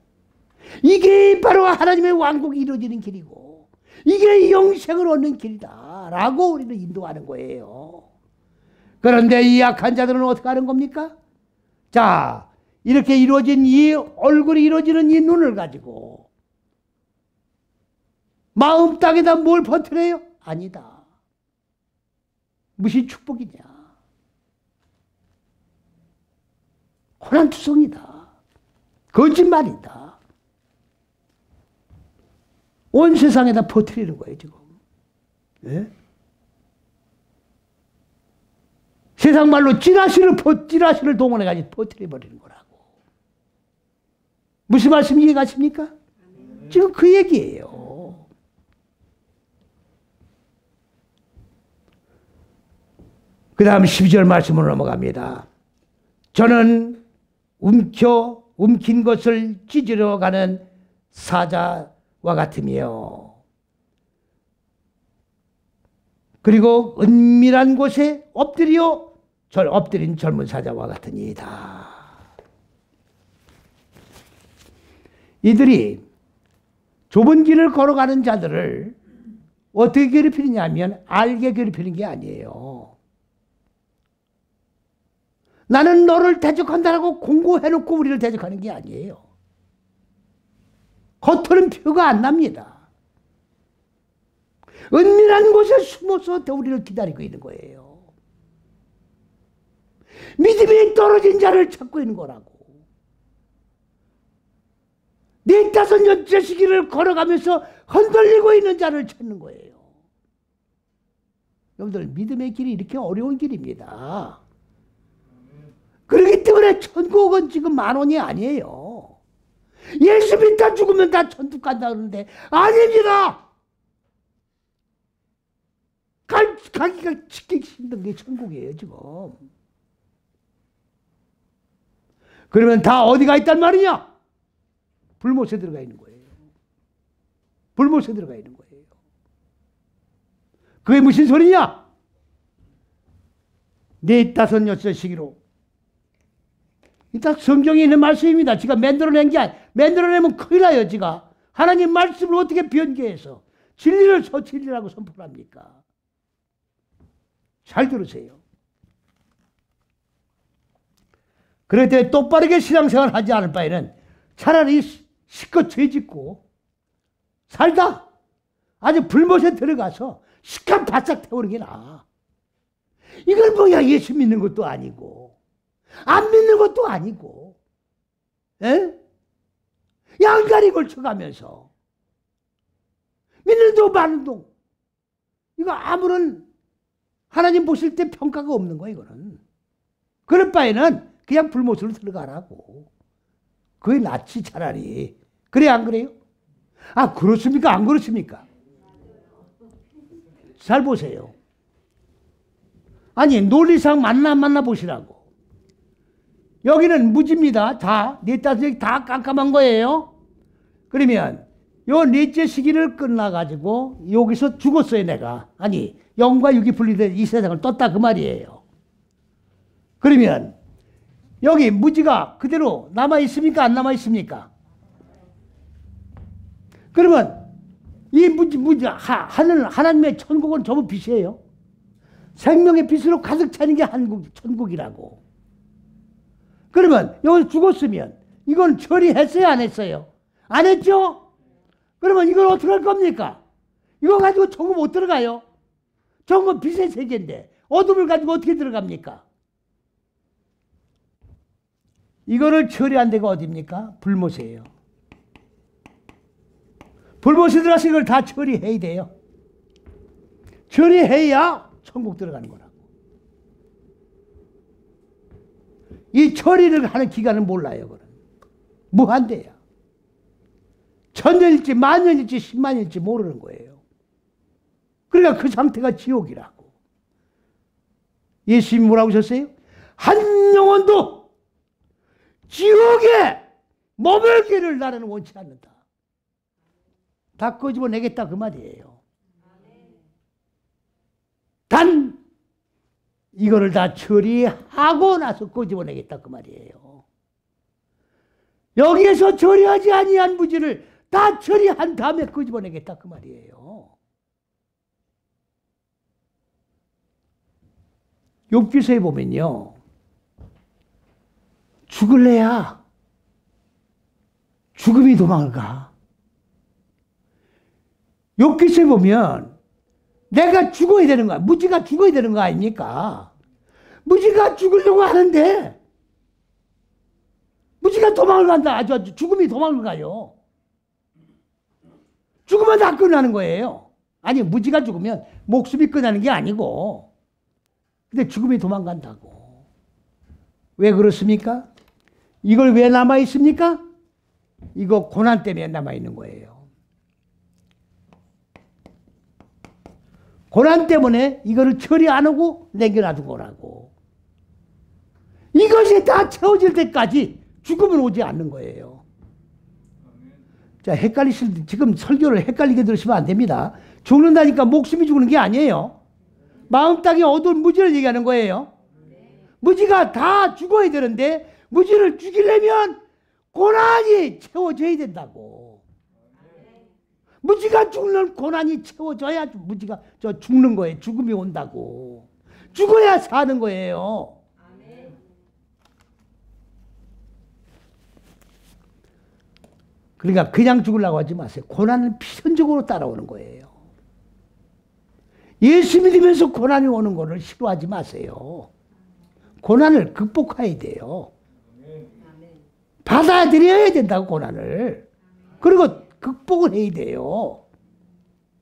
이게 바로 하나님의 왕국이 이루어지는 길이고, 이게 영생을 얻는 길이다 라고 우리를 인도하는 거예요. 그런데 이 약한 자들은 어떻게 하는 겁니까? 자, 이렇게 이루어진 이 얼굴이 이루어지는 이 눈을 가지고 마음 땅에다 뭘 퍼뜨려요? 아니다. 무슨 축복이냐? 호난투성이다. 거짓말이다. 온 세상에다 퍼뜨리는 거예요, 지금. 예? 세상 말로 찌라시를 동원해가지고 퍼뜨려버리는 거라고. 무슨 말씀 이해가십니까? 지금 그 얘기예요. 그 다음 12절 말씀으로 넘어갑니다. 저는 움킨 것을 찢으러 가는 사자와 같으며, 그리고 은밀한 곳에 엎드린 젊은 사자와 같으니이다. 이들이 좁은 길을 걸어가는 자들을 어떻게 괴롭히느냐면 알게 괴롭히는 게 아니에요. 나는 너를 대적한다라고 공고해놓고 우리를 대적하는 게 아니에요. 겉으로는 표가 안 납니다. 은밀한 곳에 숨어서 우리를 기다리고 있는 거예요. 믿음이 떨어진 자를 찾고 있는 거라고. 네 다섯 여째 시기를 걸어가면서 흔들리고 있는 자를 찾는 거예요. 여러분들, 믿음의 길이 이렇게 어려운 길입니다. 그렇기 때문에 천국은 지금 10,000원이 아니에요. 예수 믿다 죽으면 다 천국 간다 그러는데 아닙니다. 가기가 지키기 힘든 게 천국이에요, 지금. 그러면 다 어디가 있단 말이냐? 불못에 들어가 있는 거예요. 불못에 들어가 있는 거예요. 그게 무슨 소리냐? 네 다섯 여섯 시기로. 일단 성경에 있는 말씀입니다. 제가 만들어낸 게 아니에요. 만들어내면 큰일 나요, 제가. 하나님 말씀을 어떻게 변개해서 진리를 진리라고 선포합니까? 잘 들으세요. 그럴 때 똑바르게 신앙생활 하지 않을 바에는 차라리 실컷 죄 짓고 살다 아주 불못에 들어가서 시간 바싹 태우는 게 나아. 이걸 뭐야, 예수 믿는 것도 아니고 안 믿는 것도 아니고, 에? 양다리 걸쳐가면서 믿는 동 마는 동, 이거 아무런 하나님 보실 때 평가가 없는 거야, 이거는. 그럴 바에는 그냥 불못으로 들어가라고. 그게 낫지, 차라리. 그래, 안 그래요? 아, 그렇습니까? 안 그렇습니까? 잘 보세요. 아니, 논리상 만나 보시라고. 여기는 무지입니다. 다, 넷다섯이 다 깜깜한 거예요. 그러면 요 넷째 시기를 끝나가지고 여기서 죽었어요, 내가. 아니, 영과 육이 분리된 이 세상을 떴다 그 말이에요. 그러면 여기 무지가 그대로 남아있습니까? 안 남아있습니까? 그러면 이 하나님의 천국은 전부 빛이에요. 생명의 빛으로 가득 차는 게 천국이라고. 그러면 여기 죽었으면 이건 처리했어요, 안 했어요? 안 했죠? 그러면 이걸 어떻게 할 겁니까? 이거 가지고 천국 못 들어가요. 천국은 빛의 세계인데 어둠을 가지고 어떻게 들어갑니까? 이거를 처리한 데가 어디입니까? 불못이에요. 불못에 들어가서 이걸 다 처리해야 돼요. 처리해야 천국 들어가는 거라고. 이 처리를 하는 기간은 몰라요. 그럼 무한대야. 천년일지 만년일지 10만년일지 모르는 거예요. 그러니까 그 상태가 지옥이라고. 예수님이 뭐라고 하셨어요? 한 영혼도 지옥에 머물기를 나는 원치 않는다. 다 끄집어내겠다 그 말이에요. 단 이거를 다 처리하고 나서 끄집어내겠다 그 말이에요. 여기에서 처리하지 아니한 무지를 다 처리한 다음에 끄집어내겠다 그 말이에요. 욥기서에 보면요, 죽을래야 죽음이 도망을 가. 욥기서에 보면 내가 죽어야 되는 거야. 무지가 죽어야 되는 거 아닙니까? 무지가 죽으려고 하는데 무지가 도망을 간다. 아주 죽음이 도망을 가요. 죽으면 다 끝나는 거예요. 아니, 무지가 죽으면 목숨이 끝나는 게 아니고, 근데 죽음이 도망간다고. 왜 그렇습니까? 이걸 왜 남아있습니까? 이거 고난 때문에 남아있는 거예요. 고난 때문에 이거를 처리 안 하고 남겨놔둔 거라고. 이것이 다 채워질 때까지 죽음은 오지 않는 거예요. 자, 지금 설교를 헷갈리게 들으시면 안 됩니다. 죽는다니까 목숨이 죽는 게 아니에요. 마음 땅에 어두운 무지를 얘기하는 거예요. 무지가 다 죽어야 되는데 무지를 죽이려면 고난이 채워져야 된다고. 무지가 죽는 고난이 채워져야 무지가 죽는 거예요. 죽음이 온다고. 죽어야 사는 거예요. 그러니까 그냥 죽으려고 하지 마세요. 고난은 필연적으로 따라오는 거예요. 예수 믿으면서 고난이 오는 거를 싫어하지 마세요. 고난을 극복해야 돼요. 받아들여야 된다고, 고난을. 그리고 극복을 해야 돼요.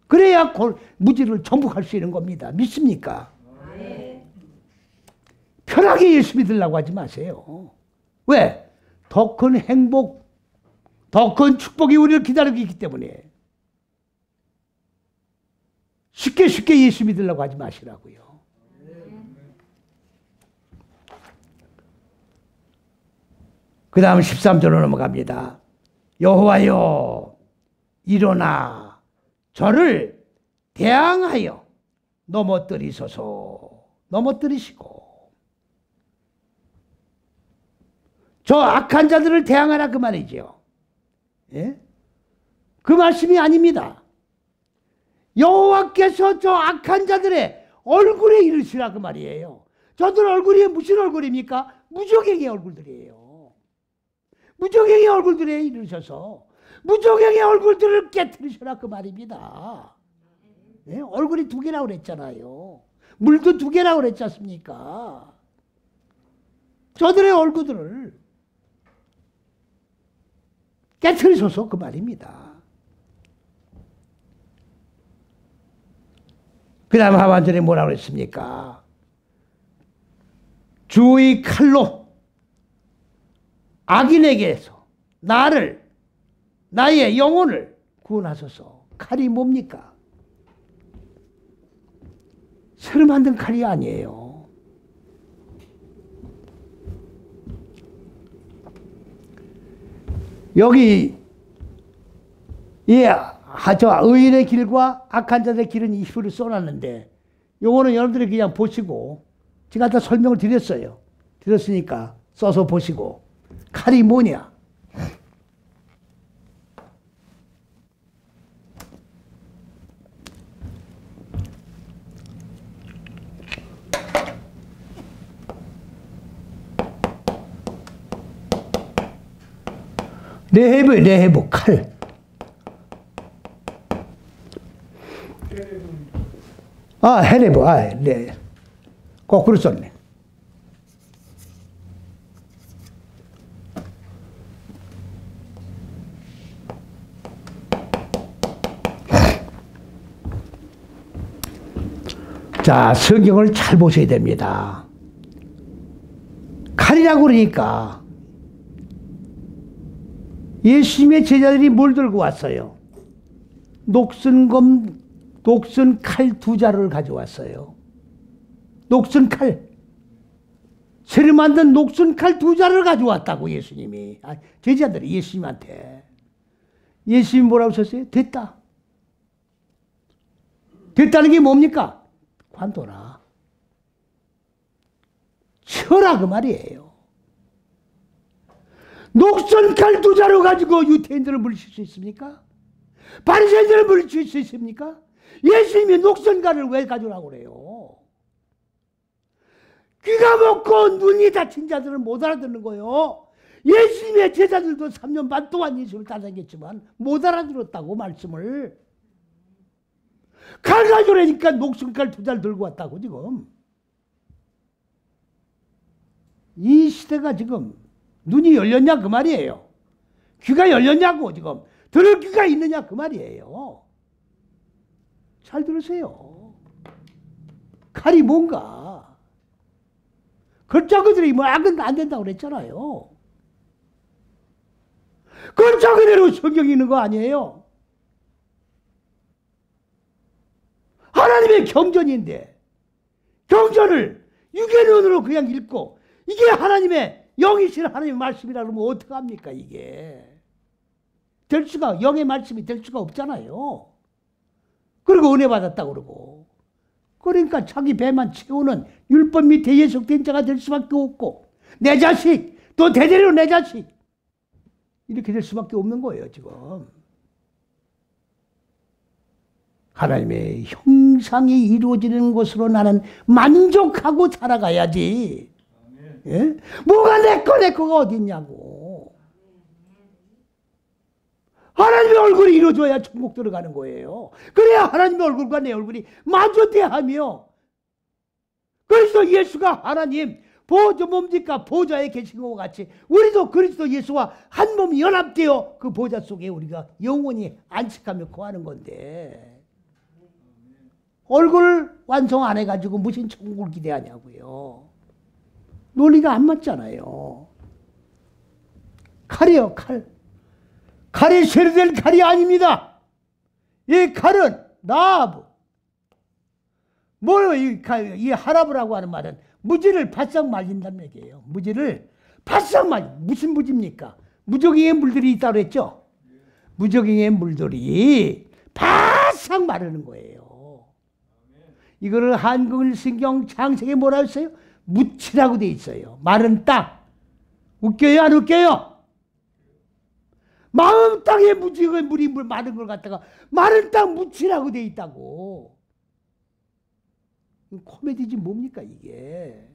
그래야 무지를 정복할 수 있는 겁니다. 믿습니까? 편하게 예수 믿으려고 하지 마세요. 왜? 더 큰 행복, 더 큰 축복이 우리를 기다리고 있기 때문에 쉽게 예수 믿으려고 하지 마시라고요. 그 다음 13절로 넘어갑니다. 여호와여, 일어나 저를 대항하여 넘어뜨리시고 저 악한 자들을 대항하라 그 말이죠. 예? 그 말씀이 아닙니다. 여호와께서 저 악한 자들의 얼굴에 이르시라 그 말이에요. 저들 얼굴이 무슨 얼굴입니까? 무적행의 얼굴들이에요. 무적행의 얼굴들에 이르셔서 무적행의 얼굴들을 깨뜨리셔라 그 말입니다. 네? 얼굴이 두 개라고 그랬잖아요. 물도 두 개라고 그랬지 않습니까? 저들의 얼굴들을 깨뜨리셔서 그 말입니다. 그 다음 하반절에 뭐라고 그랬습니까? 주의 칼로 악인에게서 나의 영혼을 구원하소서. 칼이 뭡니까? 새로 만든 칼이 아니에요. 여기 저 의인의 길과 악한 자들의 길은 이 표를 써놨는데 요거는 여러분들이 그냥 보시고 제가 다 설명을 드렸어요. 드렸으니까 써서 보시고 칼이 뭐냐? 레헤브 칼. 헤레브, 네. 거꾸로 썼네. 자, 성경을 잘 보셔야 됩니다. 칼이라고 그러니까 예수님의 제자들이 뭘 들고 왔어요? 녹슨 칼 2자루를 가져왔어요. 녹슨 칼. 새로 만든 녹슨 칼 2자루를 가져왔다고 예수님이. 제자들이 예수님한테. 예수님이 뭐라고 하셨어요? 됐다. 됐다는 게 뭡니까? 관둬라. 쳐라 그 말이에요. 녹슨 칼 2자루 가지고 유태인들을 물리칠 수 있습니까? 바리새인들을 물리칠 수 있습니까? 예수님이 녹슨 칼을 왜 가져오라고 그래요? 귀가 먹고 눈이 다친 자들은 못 알아듣는 거예요. 예수님의 제자들도 3년 반 동안 예수님을 따라다녔지만 못 알아들었다고 말씀을. 칼 가져오라니까 녹슨 칼 2자루 들고 왔다고 지금. 이 시대가 지금 눈이 열렸냐 그 말이에요. 귀가 열렸냐고 지금. 들을 귀가 있느냐 그 말이에요. 잘 들으세요. 칼이 뭔가. 글자그들이 뭐 악은 안 된다고 그랬잖아요. 글자 그대로 성경이 있는 거 아니에요. 하나님의 경전인데 경전을 육의 눈으로 그냥 읽고 이게 하나님의 영이신 하나님의 말씀이라 그러면 어떡합니까 이게. 될 수가 영의 말씀이 될 수가 없잖아요. 그리고 은혜 받았다고 그러고. 그러니까 자기 배만 채우는 율법 밑에 예속된 자가 될 수밖에 없고 내 자식 또 대대로 내 자식 이렇게 될 수밖에 없는 거예요 지금. 하나님의 형상이 이루어지는 것으로 나는 만족하고 살아가야지. 예? 뭐가 내 거가 어디 있냐고. 하나님의 얼굴이 이루어져야 천국 들어가는 거예요. 그래야 하나님의 얼굴과 내 얼굴이 마주 대하며 그리스도 예수가 하나님 보좌 뭡니까? 보좌에 계신 것과 같이 우리도 그리스도 예수와 한 몸이 연합되어 그 보좌 속에 우리가 영원히 안식하며 거하는 건데 얼굴 완성 안 해가지고 무슨 천국을 기대하냐고요. 논리가 안 맞잖아요. 칼이요, 칼. 칼이 쇠로된 칼이 아닙니다. 이 칼은 나하부. 뭐요? 이 하라브라고 하는 말은 무지를 바싹 말린다는 얘기예요. 무지를 바싹 무슨 무지입니까? 무적행의 물들이 있다고 했죠? 무적행의 물들이 바싹 마르는 거예요. 이거를 한글 성경 창세기에 뭐라 했어요? 무치라고 돼 있어요. 마른 땅. 웃겨요? 안 웃겨요? 마음 땅에 물이 마른 걸 갖다가 마른 땅 무치라고 돼 있다고. 코미디지 뭡니까 이게.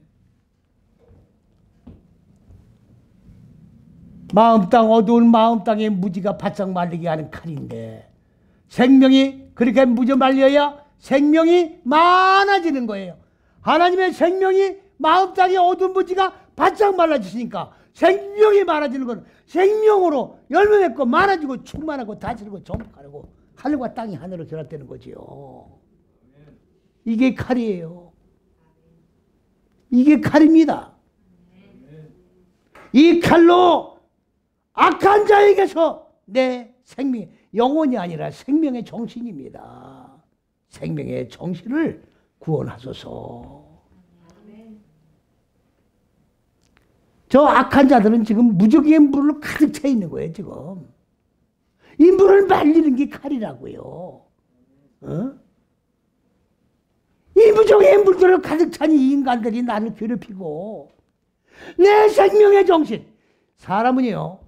마음 땅 어두운 마음 땅에 무지가 바싹 말리게 하는 칼인데 생명이 그렇게 무져 말려야 생명이 많아지는 거예요. 하나님의 생명이 마음 땅에 어두운 무지가 바싹 말라지시니까 생명이 많아지는 건 생명으로 열매 맺고 많아지고 충만하고 다스리고 정복하고 하늘과 땅이 하늘로 결합되는 거지요. 이게 칼이에요. 이게 칼입니다. 이 칼로 악한 자에게서 내 생명, 영혼이 아니라 생명의 정신입니다. 생명의 정신을 구원하소서. 저 악한 자들은 지금 무적의 물로 가득 차 있는 거예요, 지금. 이 물을 말리는 게 칼이라고요. 어? 이 무적의 물들로 가득 찬 이 인간들이 나를 괴롭히고 내 생명의 정신. 사람은요,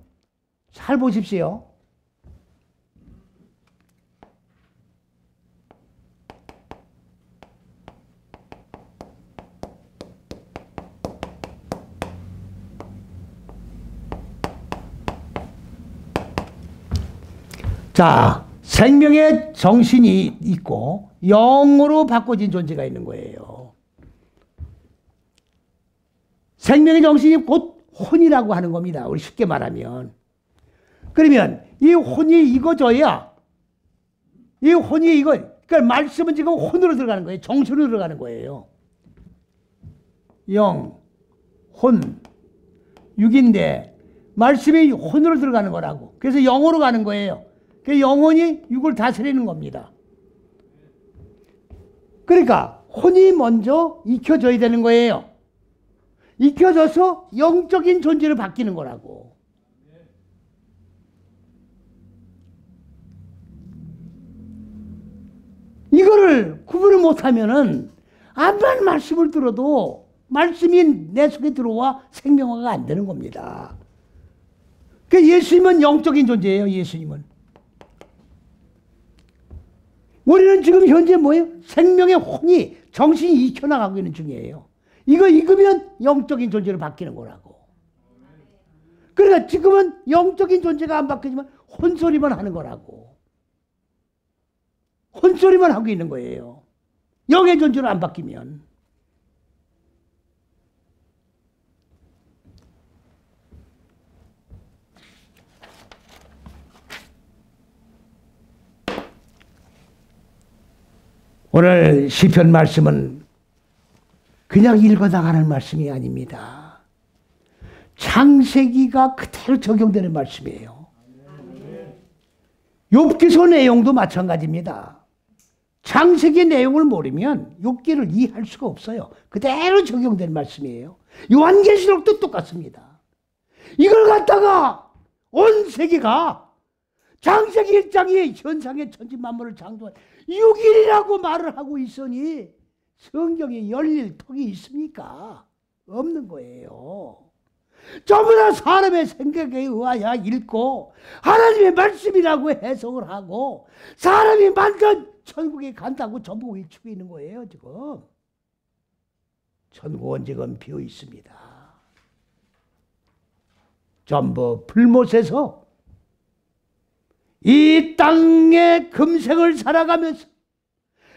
잘 보십시오. 자, 생명의 정신이 있고 영으로 바꿔진 존재가 있는 거예요. 생명의 정신이 곧 혼이라고 하는 겁니다. 우리 쉽게 말하면. 그러면 이 혼이 이거져야, 이 혼이 이거, 그러니까 말씀은 지금 혼으로 들어가는 거예요. 정신으로 들어가는 거예요. 영, 혼, 육인데 말씀이 혼으로 들어가는 거라고. 그래서 영으로 가는 거예요. 그 영혼이 육을 다스리는 겁니다. 그러니까 혼이 먼저 익혀져야 되는 거예요. 익혀져서 영적인 존재로 바뀌는 거라고. 이거를 구분을 못하면은 아무리 말씀을 들어도 말씀이 내 속에 들어와 생명화가 안 되는 겁니다. 그 예수님은 영적인 존재예요. 예수님은. 우리는 지금 현재 뭐예요? 생명의 혼이, 정신이 익혀나가고 있는 중이에요. 이거 익으면 영적인 존재로 바뀌는 거라고. 그러니까 지금은 영적인 존재가 안 바뀌지만 혼소리만 하는 거라고. 혼소리만 하고 있는 거예요. 영의 존재로 안 바뀌면. 오늘 시편 말씀은 그냥 읽어나가는 말씀이 아닙니다. 창세기가 그대로 적용되는 말씀이에요. 욥기서 내용도 마찬가지입니다. 창세기 내용을 모르면 욥기를 이해할 수가 없어요. 그대로 적용되는 말씀이에요. 요한계시록도 똑같습니다. 이걸 갖다가 온 세계가 창세기 1장이 현상의 천지만물을 창조한 6일이라고 말을 하고 있으니 성경에 열릴 턱이 있습니까? 없는 거예요. 전부 다 사람의 생각에 의하여 읽고 하나님의 말씀이라고 해석을 하고 사람이 만든 천국에 간다고 전부 외치고 있는 거예요. 지금 천국은 지금 비어 있습니다. 전부 불못에서 이 땅의 금생을 살아가면서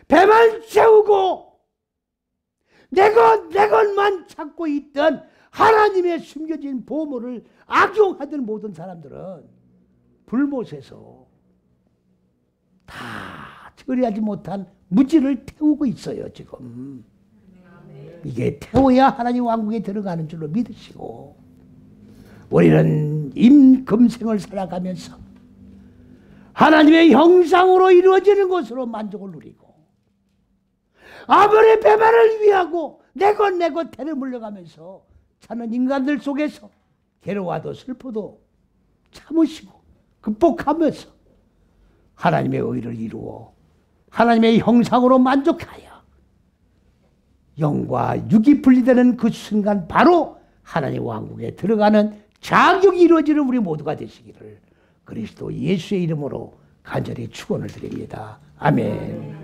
배만 채우고 내 것만 찾고 있던 하나님의 숨겨진 보물을 악용하던 모든 사람들은 불못에서 다 처리하지 못한 무지를 태우고 있어요. 지금 이게 태워야 하나님 왕국에 들어가는 줄로 믿으시고 우리는 임금생을 살아가면서 하나님의 형상으로 이루어지는 것으로 만족을 누리고 아버지의 배만을 위하고 내 것 대를 물려가면서 사는 인간들 속에서 괴로워도 슬퍼도 참으시고 극복하면서 하나님의 의를 이루어 하나님의 형상으로 만족하여 영과 육이 분리되는 그 순간 바로 하나님 왕국에 들어가는 자격이 이루어지는 우리 모두가 되시기를 그리스도 예수의 이름으로 간절히 축원을 드립니다. 아멘.